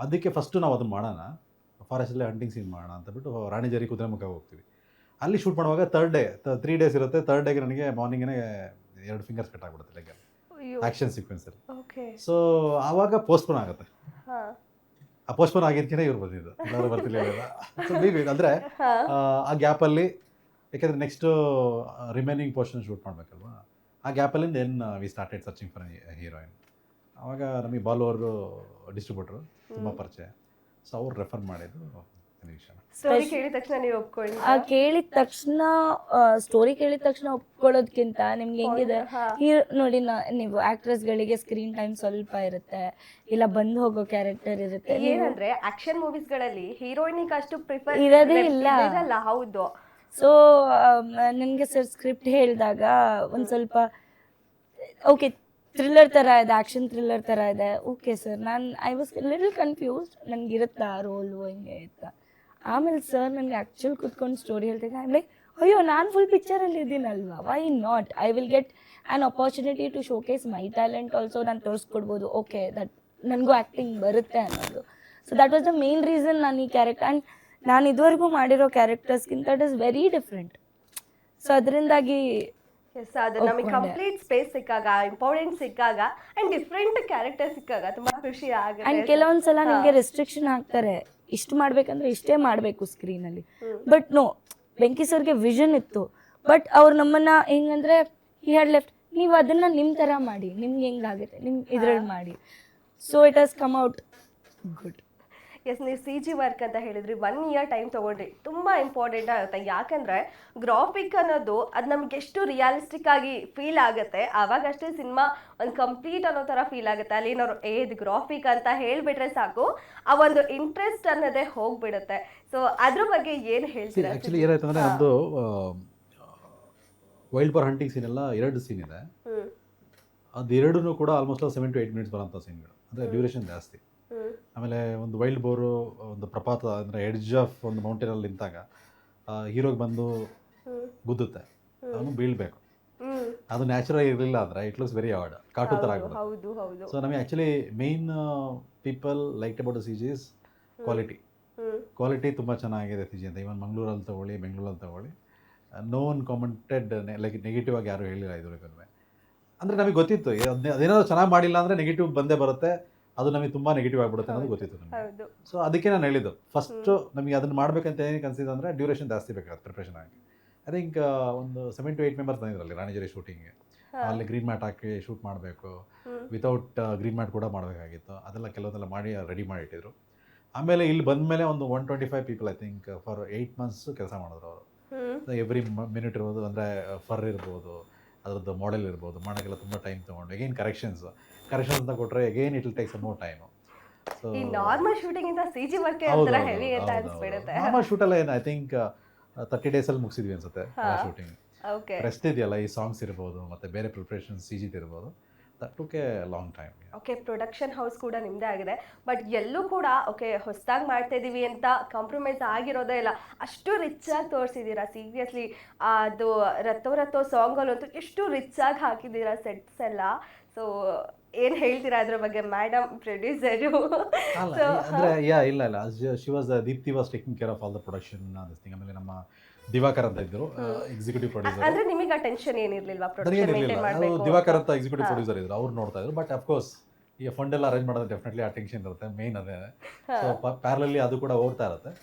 ಅದಕ್ಕೆ ಫಸ್ಟು ನಾವು ಅದನ್ನು ಮಾಡೋಣ, ಫಾರೆಸ್ಟಲ್ಲೇ ಹಂಟಿಂಗ್ ಸೀನ್ ಮಾಡೋಣ ಅಂತ ಬಿಟ್ಟು ರಾಣಿಜೇರಿ ಕುದುರೆಮುಖ ಹೋಗ್ತೀವಿ. ಅಲ್ಲಿ ಶೂಟ್ ಮಾಡುವಾಗ 3 days ಇರುತ್ತೆ. 3rd ಡೇಗೆ ನನಗೆ ಮಾರ್ನಿಂಗೇ 2 fingers ಕಟ್ ಆಗಿಬಿಡುತ್ತೆ ಲೆಗ್ ಆ್ಯಕ್ಷನ್ ಸೀಕ್ವೆನ್ಸಲ್ಲಿ. ಸೊ ಆವಾಗ ಪೋಸ್ಟ್ಪೋನ್ ಆಗುತ್ತೆ. ಆ ಪೋಸ್ಟ್ಪೋನ್ ಆಗಿದ್ದಕ್ಕೆ ಇವ್ರು ಬಂದಿದ್ದು, ಎಲ್ಲರೂ ಬರ್ತಿಲ್ಲ. ಸೊ ಅಂದರೆ ಆ ಗ್ಯಾಪಲ್ಲಿ, ಯಾಕೆಂದರೆ ನೆಕ್ಸ್ಟು ರಿಮೈನಿಂಗ್ ಪೋರ್ಷನ್ ಶೂಟ್ ಮಾಡಬೇಕಲ್ವಾ, ಆ ಗ್ಯಾಪಲ್ಲಿ then we started searching for heroine. ಆವಾಗ ನಮಗೆ ಬಾಲು ಅವರು ಡಿಸ್ಟ್ರಿಬ್ಯೂಟ್ರು ತುಂಬ ಪರಿಚಯ. ಸೊ ಅವ್ರು ರೆಫರ್ ಮಾಡಿದ್ದು ವಿಷಯ. ಸ್ಟೋರಿ ಕೇಳಿದ ತಕ್ಷಣ ನೀವು ಒಪ್ಕೊಳ್ಳಿ? ಸ್ಟೋರಿ ಕೇಳಿದ ತಕ್ಷಣ ಒಪ್ಕೊಳ್ಳೋದಕ್ಕಿಂತ ನಿಮ್ಗೆ ಹೆಂಗಿದೆ ನೋಡಿ, ನೀವು ಆಕ್ಟ್ರೆಸ್ಗಳಿಗೆ ಸ್ಕ್ರೀನ್ ಟೈಮ್ ಸ್ವಲ್ಪ ಇರುತ್ತೆ, ಇಲ್ಲ ಬಂದು ಹೋಗೋ ಕ್ಯಾರೆಕ್ಟರ್ ಇರುತ್ತೆ. ಏನಂದ್ರೆ ಆಕ್ಷನ್ ಮೂವೀಸ್ಗಳಲ್ಲಿ ಹೀರೋಯಿನಿಗೆ ಅಷ್ಟು ಪ್ರಿಫರ್ ಇರೋದೇ ಇಲ್ಲ. ಹೌದು. ಸೊ ನನಗೆ ಸರ್ ಸ್ಕ್ರಿಪ್ಟ್ ಹೇಳಿದಾಗ ಒಂದು ಸ್ವಲ್ಪ ಓಕೆ ಥ್ರಿಲ್ಲರ್ ಥರ ಇದೆ, ಆ್ಯಕ್ಷನ್ ಥ್ರಿಲ್ಲರ್ ಥರ ಇದೆ. Okay sir, I was little confused, ನನಗಿರುತ್ತಾ ರೋಲು ಹಿಂಗೆ ಇತ್ತ. ಆಮೇಲೆ ಸರ್ ನನಗೆ ಆ್ಯಕ್ಚುಲ್ ಕೂತ್ಕೊಂಡು ಸ್ಟೋರಿ ಹೇಳ್ತಿದ್ದೆ. ಆಮೇಲೆ ಅಯ್ಯೋ ನಾನು ಫುಲ್ ಪಿಕ್ಚರಲ್ಲಿ ಇದ್ದೀನಲ್ವಾ, why not, I will get an opportunity to showcase my talent also. ನಾನು ತೋರಿಸ್ಕೊಡ್ಬೋದು, ಓಕೆ ದಟ್ ನನಗೂ ಆ್ಯಕ್ಟಿಂಗ್ ಬರುತ್ತೆ ಅನ್ನೋದು. So that was the main reason ನಾನು ಈ ಕ್ಯಾರೆಕ್ಟರ್. ಆ್ಯಂಡ್ ನಾನು ಇದುವರೆಗೂ ಮಾಡಿರೋ ಕ್ಯಾರೆಕ್ಟರ್ಸ್ಗಿಂತ it is very different. So ಅದರಿಂದಾಗಿ ಅದು ನಮಗೆ ಕಂಪ್ಲೀಟ್ ಸ್ಪೇಸ್ ಸಿಕ್ಕಾಗ, ಇಂಪಾರ್ಟೆಂಟ್ ಸಿಕ್ಕಾಗ ಆ್ಯಂಡ್ ಡಿಫ್ರೆಂಟ್ ಕ್ಯಾರೆಕ್ಟರ್ ಸಿಕ್ಕಾಗ ತುಂಬ ಖುಷಿ ಆಗುತ್ತೆ. ಆ್ಯಂಡ್ ಕೆಲವೊಂದ್ಸಲ ನಿಮಗೆ ರೆಸ್ಟ್ರಿಕ್ಷನ್ ಹಾಕ್ತಾರೆ, ಇಷ್ಟು ಮಾಡಬೇಕಂದ್ರೆ ಇಷ್ಟೇ ಮಾಡಬೇಕು ಸ್ಕ್ರೀನಲ್ಲಿ. ಬಟ್ ನೋ, ವೆಂಕಿ ಸರ್ಗೆ ವಿಷನ್ ಇತ್ತು, ಬಟ್ ಅವ್ರು ನಮ್ಮನ್ನು ಹೆಂಗಂದರೆ ಈ ಹ್ಯಾಡ್ ಲೆಫ್ಟ್, ನೀವು ಅದನ್ನು ನಿಮ್ಮ ಥರ ಮಾಡಿ, ನಿಮ್ಗೆ ಹೆಂಗಾಗುತ್ತೆ ನಿಮ್ಮ ಇದ್ರಲ್ಲಿ ಮಾಡಿ. So it has come out good. Yes, ನೀವು ಸಿ ಜಿ ವರ್ಕ್ ಅಂತ ಹೇಳಿದ್ರಿ, 1 year ಟೈಮ್ ತೊಗೊಂಡ್ರಿ. ತುಂಬ ಇಂಪಾರ್ಟೆಂಟ್ ಆಗುತ್ತೆ, ಯಾಕಂದರೆ ಗ್ರಾಫಿಕ್ ಅನ್ನೋದು ಅದು ನಮ್ಗೆ ಎಷ್ಟು ರಿಯಾಲಿಸ್ಟಿಕ್ ಆಗಿ ಫೀಲ್ ಆಗುತ್ತೆ, ಆವಾಗಷ್ಟೇ ಸಿನಿಮಾ ಒಂದು ಕಂಪ್ಲೀಟ್ ಅನ್ನೋ ಥರ ಫೀಲ್ ಆಗುತ್ತೆ. ಅಲ್ಲಿ ಏನಾದ್ರು ಇದು ಗ್ರಾಫಿಕ್ ಅಂತ ಹೇಳಿಬಿಟ್ರೆ ಸಾಕು, ಆ ಒಂದು ಇಂಟ್ರೆಸ್ಟ್ ಅನ್ನೋದೇ ಹೋಗ್ಬಿಡುತ್ತೆ. ಸೊ ಅದ್ರ ಬಗ್ಗೆ ಏನು ಹೇಳ್ತೀರಾ? ಆ್ಯಕ್ಚುಲಿ ಏನಾಯ್ತು ಅಂದರೆ ನಮ್ಮದು ವೈಲ್ಡ್ ಬಾರ್ ಹಂಟಿಂಗ್ ಸೀನ್ ಎಲ್ಲ 2 ಸೀನ್ ಇದೆ. ಅದು ಕೂಡ ಆಲ್ಮೋಸ್ಟ್ 7 to 8 minutes ಬರೋಂಥ ಸೀನ್ಗಳು, ಅಂದರೆ ಡ್ಯೂರೇಷನ್ ಜಾಸ್ತಿ. ಆಮೇಲೆ ಒಂದು ವೈಲ್ಡ್ ಬೋರು ಒಂದು ಪ್ರಪಾತ ಅಂದರೆ ಎಡ್ಜ್ ಆಫ್ ಒಂದು ಮೌಂಟೇನಲ್ಲಿ ನಿಂತಾಗ ಹೀರೋಗೆ ಬಂದು ಗುದ್ದುತ್ತೆ, ಅವನು ಬೀಳಬೇಕು. ಅದು ನ್ಯಾಚುರಲ್ ಇರಲಿಲ್ಲ ಅಂದರೆ it looks very hard, cartoon ಥರ ಆಗ್ಬಿಡುತ್ತೆ. ಸೊ ನಮಗೆ actually main people like about C G is quality ತುಂಬ ಚೆನ್ನಾಗಿದೆ ಸಿ ಜಿ ಅಂತ. ಇವನ್ ಮಂಗಳೂರಲ್ಲಿ ತೊಗೊಳ್ಳಿ, ಬೆಂಗಳೂರಲ್ಲಿ ತೊಗೊಳ್ಳಿ, ನೋನ್ ಕಾಮೆಂಟೆಡ್ ಲೈಕ್ ನೆಗೆಟಿವ್ ಆಗಿ ಯಾರೂ ಹೇಳಿಲ್ಲ ಇದುವರೆಗೂ. ಅಂದರೆ ನಮಗೆ ಗೊತ್ತಿತ್ತು ಅದೇನಾದ್ರು ಚೆನ್ನಾಗಿ ಮಾಡಿಲ್ಲ ಅಂದರೆ ನೆಗೆಟಿವ್ ಬಂದೇ ಬರುತ್ತೆ, ಅದು ನಮಗೆ ತುಂಬ ನೆಗೆಟಿವ್ ಆಗಿಬಿಡುತ್ತೆ ಅನ್ನೋದು ಗೊತ್ತಿತ್ತು ನಮಗೆ. ಸೊ ಅದಕ್ಕೆ ನಾನು ಹೇಳಿದ್ದು ಫಸ್ಟು ನಮಗೆ ಅದನ್ನು ಮಾಡಬೇಕಂತ ಏನಕ್ಕೆ ಅನಿಸಿದ್ದು ಅಂದರೆ ಡ್ಯೂರೇಷನ್ ಜಾಸ್ತಿ ಬೇಕಾಗುತ್ತೆ ಪ್ರಿಪ್ರೇಷನ್ ಆಗಿ. ಐ ಥಿಂಕ್ ಒಂದು 7 to 8 members ಬಂದಿದ್ರಲ್ಲಿ ರಾಣಿಜೇರಿ ಶೂಟಿಂಗ್ಗೆ. ಅಲ್ಲಿ ಗ್ರೀನ್ ಮ್ಯಾಟ್ ಹಾಕಿ ಶೂಟ್ ಮಾಡಬೇಕು, ವಿತೌಟ್ ಗ್ರೀನ್ ಮ್ಯಾಟ್ ಕೂಡ ಮಾಡಬೇಕಾಗಿತ್ತು. ಅದೆಲ್ಲ ಕೆಲವೊಂದೆಲ್ಲ ಮಾಡಿ ರೆಡಿ ಮಾಡಿಟ್ಟಿದ್ರು. ಆಮೇಲೆ ಇಲ್ಲಿ ಬಂದಮೇಲೆ ಒಂದು 125 people I think for 8 months ಕೆಲಸ ಮಾಡಿದ್ರು ಅವರು. ಎವ್ರಿ ಮಿನಿಟ್ ಇರ್ಬೋದು, ಅಂದರೆ ಫರ್ ಇರ್ಬೋದು, ಅದ್ರದ್ದು ಮಾಡೆಲ್ ಇರ್ಬೋದು, ಮಾಡೋಕ್ಕೆಲ್ಲ ತುಂಬ ಟೈಮ್ ತೊಗೊಂಡು ಎಗೇನ್ ಕರೆಕ್ಷನ್ಸ್ ಅಂತ ಕೊಟ್ಟರೆ again it will take some more time. So ಈ ನಾರ್ಮಲ್ ಶೂಟಿಂಗ್ ಇಂದ CG ವರ್ಕ್ ಒಂಥರ ಹೆವಿ ಅಂತ ಅನ್ಸ್ಬಿಡುತ್ತೆ. ನಾರ್ಮಲ್ ಶೂಟೆಲ್ಲ ಏನು ಐ ಥಿಂಕ್ 30 days ಮುಗಿಸಿದ್ವಿ ಅನ್ಸುತ್ತೆ ಶೂಟಿಂಗ್. ಓಕೆ ರೆಸ್ಟ್ ಇದೆಯಲ್ಲ, ಈ ಸಾಂಗ್ಸ್ ಇರ್ಬೋದು ಮತ್ತು ಬೇರೆ ಪ್ರಿಪ್ರೇಷನ್ CG ಇರ್ಬೋದು, that took A long time. Okay, production house ಕೂಡ ನಿಮ್ಮದೇ ಆಗಿದೆ, ಬಟ್ ಎಲ್ಲೂ ಕೂಡ ಓಕೆ ಹೊಸದಾಗಿ ಮಾಡ್ತಾ ಇದೀವಿ ಅಂತ ಕಾಂಪ್ರಮೈಸ್ ಆಗಿರೋದೇ ಇಲ್ಲ. ಅಷ್ಟು ರಿಚ್ ಆಗಿ ತೋರಿಸಿದ್ದೀರಾ ಸೀರಿಯಸ್ಲಿ. ಅದು ರತ್ತೋ ಸಾಂಗಲ್ಲಂತೂ ಎಷ್ಟು ರಿಚ್ ಆಗಿ ಹಾಕಿದ್ದೀರಾ ಸೆಟ್ಸ್ ಎಲ್ಲ. ಸೊ ಏನು ಹೇಳ್ತೀರಾ ಅದ್ರ ಬಗ್ಗೆ ಮೇಡಮ್ ಪ್ರೊಡ್ಯೂಸರು? ಅಂದರೆ ಇಲ್ಲ she was Deepti was taking care of all the production this thing. ಆಮೇಲೆ ನಮ್ಮ ದಿವಾಕರ್ ಅಂತ ಇದ್ರು ಎಕ್ಸಿಕ್ಯೂಟಿವ್ ಪ್ರೊಡ್ಯೂಸರ್. ಅಂದ್ರೆ ನಿಮಗೆ ಆ ಟೆನ್ಷನ್ ಏನಿರ್ಲಿಲ್ವಾ ಪ್ರೊಡಕ್ಷನ್ ಮೇಂಟೈನ್ ಮಾಡಬೇಕು? ದಿವಾಕರ್ ಅಂತ ಎಕ್ಸಿಕ್ಯೂಟಿವ್ ಪ್ರೊಡ್ಯೂಸರ್ ಇದ್ರು, ಅವ್ರು ನೋಡ್ತಾ ಇದ್ರು. ಬಟ್ ಅಫ್ಕೋರ್ಸ್ ಈ ಫಂಡ್ ಎಲ್ಲ ಅರೇಂಜ್ ಮಾಡೋದು ಡೆಫಿನೆಟ್ಲಿ ಆ ಟೆನ್ಷನ್ ಇರುತ್ತೆ, ಮೇನ್ ಅದೇ. ಸೊ ಪ್ಯಾರಲಲ್ಲಿ ಅದು ಕೂಡ ಓಡ್ತಾ ಇರುತ್ತೆ.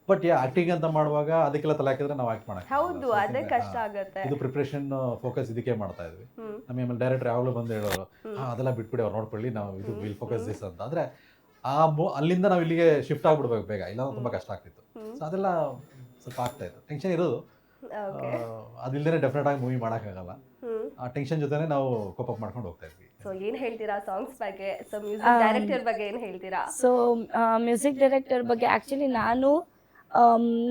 ಬಟ್ ಆಕ್ಟಿಂಗ್ ಅಂತ ಮಾಡುವಾಗ ಅದಕ್ಕೆಲ್ಲ ತಲೆ ಹಾಕಿದ್ರೆ ನಾವು ಆಕ್ಟ್ ಮಾಡಕ್ಕೆ ಹೌದು, ಅದೇ ಕಷ್ಟ ಆಗುತ್ತೆ. ಇದು ಪ್ರಿಪ್ರೇಷನ್ ಫೋಕಸ್ ಇದಕ್ಕೆ ಮಾಡ್ತಾ ಇದ್ವಿ. ಆಮೇಲೆ ಡೈರೆಕ್ಟರ್ ಯಾವಾಗಲೂ ಬಂದು ಹೇಳೋರು, ಅದೆಲ್ಲ ಬಿಟ್ಬಿಡಿ, ಅವ್ರು ನೋಡ್ಕೊಳ್ಳಿ, ನಾವು ಇದು ವಿಲ್ ಫೋಕಸ್ ದಿಸ್ ಅಂತ. ಅಂದರೆ ಅಲ್ಲಿಂದ ನಾವು ಇಲ್ಲಿಗೆ ಶಿಫ್ಟ್ ಆಗ್ಬಿಡ್ಬೇಕು ಬೇಗ, ಇಲ್ಲ ತುಂಬ ಕಷ್ಟ ಆಗ್ತಿತ್ತು. ಸೊ ಅದೆಲ್ಲ ಸ್ವಲ್ಪ ಆಗ್ತಾ ಇತ್ತು, ಟೆನ್ಷನ್ ಇರೋದು. ಅದಿಲ್ಲದೆ ಡೆಫಿನೆಟ್ ಆಗಿ ಮೂವಿ ಮಾಡೋಕ್ಕಾಗಲ್ಲ. ಆ ಟೆನ್ಷನ್ ಜೊತೆನೇ ನಾವು ಕೋಪ್ ಅಪ್ ಮಾಡ್ಕೊಂಡು ಹೋಗ್ತಾ ಇದ್ವಿ. ಸೊ ಏನು ಹೇಳ್ತೀರಾ ಸಾಂಗ್ಸ್ ಬಗ್ಗೆ? ಸೊ ಮ್ಯೂಸಿಕ್ ಡೈರೆಕ್ಟರ್ ಬಗ್ಗೆ ಏನು ಹೇಳ್ತೀರಾ? ಸೊ ಮ್ಯೂಸಿಕ್ ಡೈರೆಕ್ಟರ್ ಬಗ್ಗೆ ಆ್ಯಕ್ಚುಲಿ ನಾನು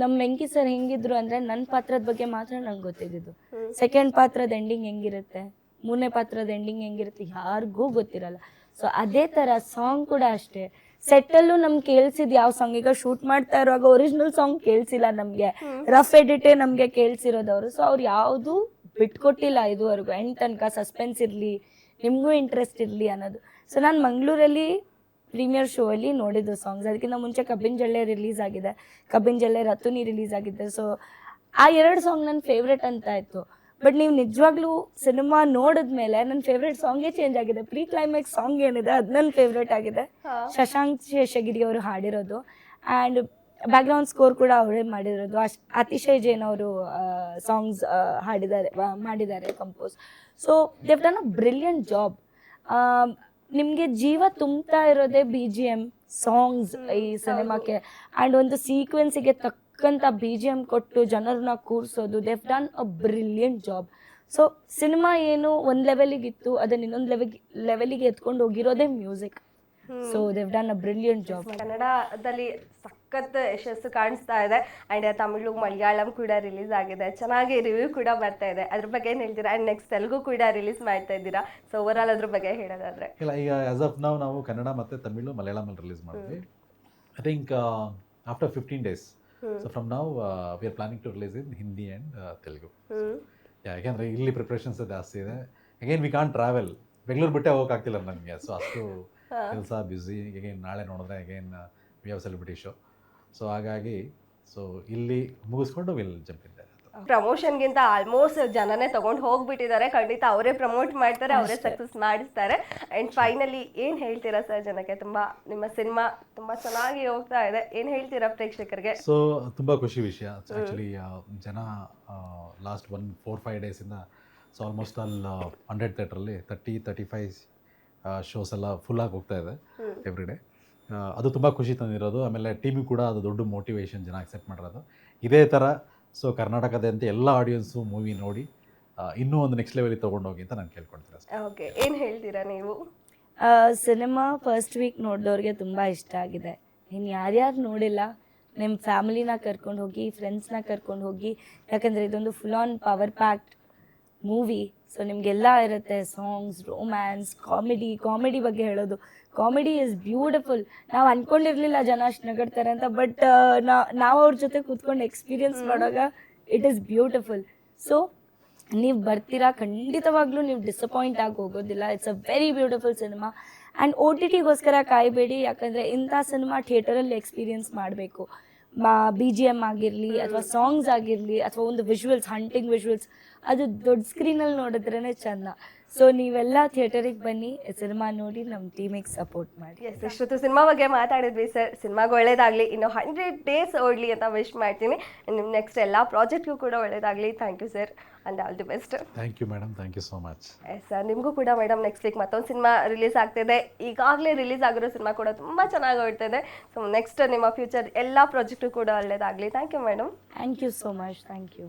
ನಮ್ಮ ವೆಂಕಿ ಸರ್ ಹೆಂಗಿದ್ರು ಅಂದರೆ ನನ್ನ ಪಾತ್ರದ ಬಗ್ಗೆ ಮಾತ್ರ ನಂಗೆ ಗೊತ್ತಿದ್ದು. ಸೆಕೆಂಡ್ ಪಾತ್ರದ ಎಂಡಿಂಗ್ ಹೆಂಗಿರುತ್ತೆ, ಮೂರನೇ ಪಾತ್ರದ ಎಂಡಿಂಗ್ ಹೆಂಗಿರುತ್ತೆ ಯಾರಿಗೂ ಗೊತ್ತಿರಲ್ಲ. ಸೊ ಅದೇ ಥರ ಸಾಂಗ್ ಕೂಡ ಅಷ್ಟೇ. ಸೆಟ್ಟಲ್ಲೂ ನಮ್ಗೆ ಕೇಳಿಸಿದ್ದು ಯಾವ ಸಾಂಗ್, ಈಗ ಶೂಟ್ ಮಾಡ್ತಾ ಇರುವಾಗ ಒರಿಜಿನಲ್ ಸಾಂಗ್ ಕೇಳಿಸಿಲ್ಲ ನಮಗೆ, ರಫ್ ಎಡಿಟೇ ನಮಗೆ ಕೇಳಿಸಿರೋದವರು. ಸೊ ಅವ್ರು ಯಾವುದೂ ಬಿಟ್ಕೊಟ್ಟಿಲ್ಲ ಇದುವರೆಗೂ, ಎಂಡ್ ತನಕ ಸಸ್ಪೆನ್ಸ್ ಇರಲಿ, ನಿಮಗೂ ಇಂಟ್ರೆಸ್ಟ್ ಇರಲಿ ಅನ್ನೋದು. ಸೊ ನಾನು ಮಂಗಳೂರಲ್ಲಿ ಪ್ರೀಮಿಯರ್ ಶೋ ಅಲ್ಲಿ ನೋಡಿದ್ದು ಸಾಂಗ್ಸ್. ಅದಕ್ಕಿಂತ ಮುಂಚೆ ಕಬ್ಬಿನ ಜಳ್ಳೆ ರಿಲೀಸ್ ಆಗಿದೆ, ಕಬ್ಬಿನ ಜಳ್ಳೆ ರತುನಿ ರಿಲೀಸ್ ಆಗಿದೆ. ಸೊ ಆ 2 ಸಾಂಗ್ ನನ್ನ ಫೇವ್ರೆಟ್ ಅಂತ ಇತ್ತು. ಬಟ್ ನೀವು ನಿಜವಾಗ್ಲೂ ಸಿನಿಮಾ ನೋಡಿದ್ಮೇಲೆ ನನ್ನ ಫೇವ್ರೆಟ್ ಸಾಂಗೇ ಚೇಂಜ್ ಆಗಿದೆ. ಪ್ರೀ ಕ್ಲೈಮ್ಯಾಕ್ಸ್ ಸಾಂಗ್ ಏನಿದೆ ಅದು ನನ್ನ ಫೇವ್ರೆಟ್ ಆಗಿದೆ. ಶಶಾಂಕ್ ಶೇಷಗಿರಿ ಅವರು ಹಾಡಿರೋದು, ಆ್ಯಂಡ್ ಬ್ಯಾಕ್ಗ್ರೌಂಡ್ ಸ್ಕೋರ್ ಕೂಡ ಅವರೇ ಮಾಡಿರೋದು. ಅತಿಶಯ್ ಜೈನ್ ಅವರು ಸಾಂಗ್ಸ್ ಮಾಡಿದ್ದಾರೆ compose. So they've done a brilliant job. ನಿಮಗೆ ಜೀವ ತುಂಬ್ತಾ ಇರೋದೇ BGM ಸಾಂಗ್ಸ್ ಈ ಸಿನಿಮಾಕ್ಕೆ. ಆ್ಯಂಡ್ ಒಂದು ಸೀಕ್ವೆನ್ಸಿಗೆ ತಕ್ಕಂಥ BGM ಕೊಟ್ಟು ಜನರನ್ನ ಕೂರಿಸೋದು, they've done a brilliant job. So cinema ಏನು ಒಂದು ಲೆವೆಲಿಗಿತ್ತು, ಅದನ್ನು ಇನ್ನೊಂದು ಲೆವೆಲಿಗೆ ಎತ್ಕೊಂಡು ಹೋಗಿರೋದೇ music. So they've done a brilliant job. ಕನ್ನಡದಲ್ಲಿ ಸಖತ್ ಯಶಸ್ಸು ಕಾಣಿಸ್ತಾ ಇದೆ. ಆ್ಯಂಡ್ ತಮಿಳು ಮಲಯಾಳಂ ಕೂಡ ರಿಲೀಸ್ ಆಗಿದೆ, ಚೆನ್ನಾಗಿ ರಿವ್ಯೂ ಕೂಡ ಬರ್ತಾ ಇದೆ. ಅದ್ರ ಬಗ್ಗೆ ಏನು ಹೇಳ್ತೀರಾ? ಆ್ಯಂಡ್ ನೆಕ್ಸ್ಟ್ ತೆಲುಗು ಕೂಡ ರಿಲೀಸ್ ಮಾಡ್ತಾ ಇದ್ದೀರಾ. ಸೊ ಓವರಾಲ್ ಅದ್ರ ಬಗ್ಗೆ ಹೇಳೋದಾದ್ರೆ? ಇಲ್ಲ, ಈಗ ಆಸ್ ಆಫ್ ನಾವು ಕನ್ನಡ ಮತ್ತು ತಮಿಳು ಮಲಯಾಳಮಲ್ಲಿ ರಿಲೀಸ್ ಮಾಡಿದ್ವಿ. I think after 15 days. So from ನಾವು we are planning to release in Hindi and Telugu. ಯಾಕೆಂದರೆ ಇಲ್ಲಿ ಪ್ರಿಪ್ರೇಷನ್ಸ್ ಜಾಸ್ತಿ ಇದೆ. Again we can't travel, Bengaluru ಬಿಟ್ಟೆ ಹೋಗೋಕ್ಕಾಗ್ತಿಲ್ಲ ನನಗೆ. ಸೊ ಅಷ್ಟು ಕೆಲಸ ಬ್ಯುಸಿ. ಅಗೇನ್ ನಾಳೆ ನೋಡಿದ್ರೆ again we have celebrity show. So ಹಾಗಾಗಿ ಸೊ ಇಲ್ಲಿ ಮುಗಿಸ್ಕೊಂಡು ವಿಲ್ ಜಂಪ್ ಇನ್. ಪ್ರಮೋಷನ್ಗಿಂತ ಆಲ್ಮೋಸ್ಟ್ ಜನನೇ ತಗೊಂಡು ಹೋಗ್ಬಿಟ್ಟಿದ್ದಾರೆ. ಖಂಡಿತ ಅವರೇ ಪ್ರಮೋಟ್ ಮಾಡ್ತಾರೆ, ಅವರೇ ಸಕ್ಸಸ್ ಮಾಡಿಸ್ತಾರೆ. ಆ್ಯಂಡ್ ಫೈನಲಿ ಏನು ಹೇಳ್ತೀರಾ ಸರ್ ಜನಕ್ಕೆ? ನಿಮ್ಮ ಸಿನಿಮಾ ತುಂಬ ಚೆನ್ನಾಗಿ ಹೋಗ್ತಾ ಇದೆ, ಏನು ಹೇಳ್ತೀರಾ ಪ್ರೇಕ್ಷಕರಿಗೆ? ಸೊ ತುಂಬ ಖುಷಿ ವಿಷಯ ಆ್ಯಕ್ಚುಲಿ. ಜನ ಲಾಸ್ಟ್ 4-5 ಡೇಸಿಂದ ಸೊ ಆಲ್ಮೋಸ್ಟ್ ಆಲ್ 100 ಥಿಯೇಟ್ರಲ್ಲಿ 30-35 ಶೋಸ್ ಎಲ್ಲ ಫುಲ್ಲಾಗಿ ಹೋಗ್ತಾ ಇದೆ ಎವ್ರಿ ಡೇ. ಅದು ತುಂಬ ಖುಷಿ ತಂದಿರೋದು. ಆಮೇಲೆ ಟೀಮಿಗೆ ಕೂಡ ಅದು ದೊಡ್ಡ ಮೋಟಿವೇಶನ್, ಜನ ಅಕ್ಸೆಪ್ಟ್ ಮಾಡಿರೋದು ಇದೇ ಥರ. ಸೊ ಕರ್ನಾಟಕದಂತೆ ಎಲ್ಲ ಆಡಿಯನ್ಸು ಮೂವಿ ನೋಡಿ ಇನ್ನೂ ಒಂದು ನೆಕ್ಸ್ಟ್ ಲೆವೆಲಿಗೆ ತೊಗೊಂಡೋಗಿ ಅಂತ ನಾನು ಕೇಳ್ಕೊಳ್ತೀನಿ ಅಷ್ಟೇ. ಓಕೆ, ಏನು ಹೇಳ್ತೀರಾ ನೀವು? ಸಿನಿಮಾ ಫಸ್ಟ್ ವೀಕ್ ನೋಡಿದವ್ರಿಗೆ ತುಂಬ ಇಷ್ಟ ಆಗಿದೆ. ಇನ್ನು ಯಾರ್ಯಾರು ನೋಡಿಲ್ಲ ನಿಮ್ಮ ಫ್ಯಾಮಿಲಿನ ಕರ್ಕೊಂಡು ಹೋಗಿ, ಫ್ರೆಂಡ್ಸ್ನ ಕರ್ಕೊಂಡು ಹೋಗಿ. ಯಾಕಂದರೆ ಇದೊಂದು full on power packed movie. So ನಿಮಗೆಲ್ಲ ಇರುತ್ತೆ, ಸಾಂಗ್ಸ್, ರೊಮ್ಯಾನ್ಸ್, ಕಾಮಿಡಿ ಬಗ್ಗೆ ಹೇಳೋದು. Comedy is beautiful. ನಾವು ಅಂದ್ಕೊಂಡಿರಲಿಲ್ಲ ಜನ ಅಷ್ಟು ನಗಡ್ತಾರೆ ಅಂತ, ಬಟ್ ನಾವು ಅವ್ರ ಜೊತೆ ಕೂತ್ಕೊಂಡು ಎಕ್ಸ್ಪೀರಿಯನ್ಸ್ ಮಾಡುವಾಗ ಇಟ್ ಈಸ್ ಬ್ಯೂಟಿಫುಲ್. ಸೊ ನೀವು ಬರ್ತೀರಾ, ಖಂಡಿತವಾಗ್ಲೂ ನೀವು ಡಿಸಪಾಯಿಂಟ್ ಆಗಿ ಹೋಗೋದಿಲ್ಲ. It's a very beautiful cinema. And OTTಗೋಸ್ಕರ ಕಾಯಬೇಡಿ, ಯಾಕಂದರೆ ಇಂಥ ಸಿನಿಮಾ ಥಿಯೇಟರಲ್ಲಿ ಎಕ್ಸ್ಪೀರಿಯನ್ಸ್ ಮಾಡಬೇಕು. BGM ಆಗಿರಲಿ ಅಥವಾ ಸಾಂಗ್ಸ್ ಆಗಿರಲಿ ಅಥವಾ ಒಂದು ವಿಜುವಲ್ಸ್, ಹಂಟಿಂಗ್ ವಿಜುವಲ್ಸ್, ಅದು ದೊಡ್ಡ ಸ್ಕ್ರೀನಲ್ಲಿ ನೋಡಿದ್ರೇ ಚೆಂದ. ಸೊ ನೀವೆಲ್ಲ ಥಿಯೇಟರಿಗೆ ಬನ್ನಿ, ಸಿನಿಮಾ ನೋಡಿ ನಮ್ಮ ಟೀಮಿಗೆ ಸಪೋರ್ಟ್ ಮಾಡಿ. ಎಸ್, ಇಷ್ಟೊತ್ತು ಸಿನಿಮಾ ಬಗ್ಗೆ ಮಾತಾಡಿದ್ವಿ ಸರ್. ಸಿನಿಮಾಗೆ ಒಳ್ಳೇದಾಗಲಿ, ಇನ್ನು 100 ಡೇಸ್ ಓಡಲಿ ಅಂತ ವಿಶ್ ಮಾಡ್ತೀನಿ. ನಿಮ್ಮ ನೆಕ್ಸ್ಟ್ ಎಲ್ಲ ಪ್ರಾಜೆಕ್ಟ್ಗೂ ಕೂಡ ಒಳ್ಳೇದಾಗಲಿ. Thank you sir and all the best. Thank you madam, thank you so much. Yes sir, ನಿಮಗೂ ಕೂಡ ಮೇಡಮ್ ನೆಕ್ಸ್ಟ್ ವೀಕ್ ಮತ್ತೊಂದು ಸಿನಿಮಾ ರಿಲೀಸ್ ಆಗ್ತಿದೆ. ಈಗಾಗಲೇ ರಿಲೀಸ್ ಆಗಿರೋ ಸಿನಿಮಾ ಕೂಡ ತುಂಬ ಚೆನ್ನಾಗಿ ಹೊಡ್ತಿದೆ. ಸೊ ನೆಕ್ಸ್ಟ್ ನಿಮ್ಮ ಫ್ಯೂಚರ್ ಎಲ್ಲ ಪ್ರಾಜೆಕ್ಟು ಕೂಡ ಒಳ್ಳೇದಾಗಲಿ. Thank you madam. Thank you so much. Thank you.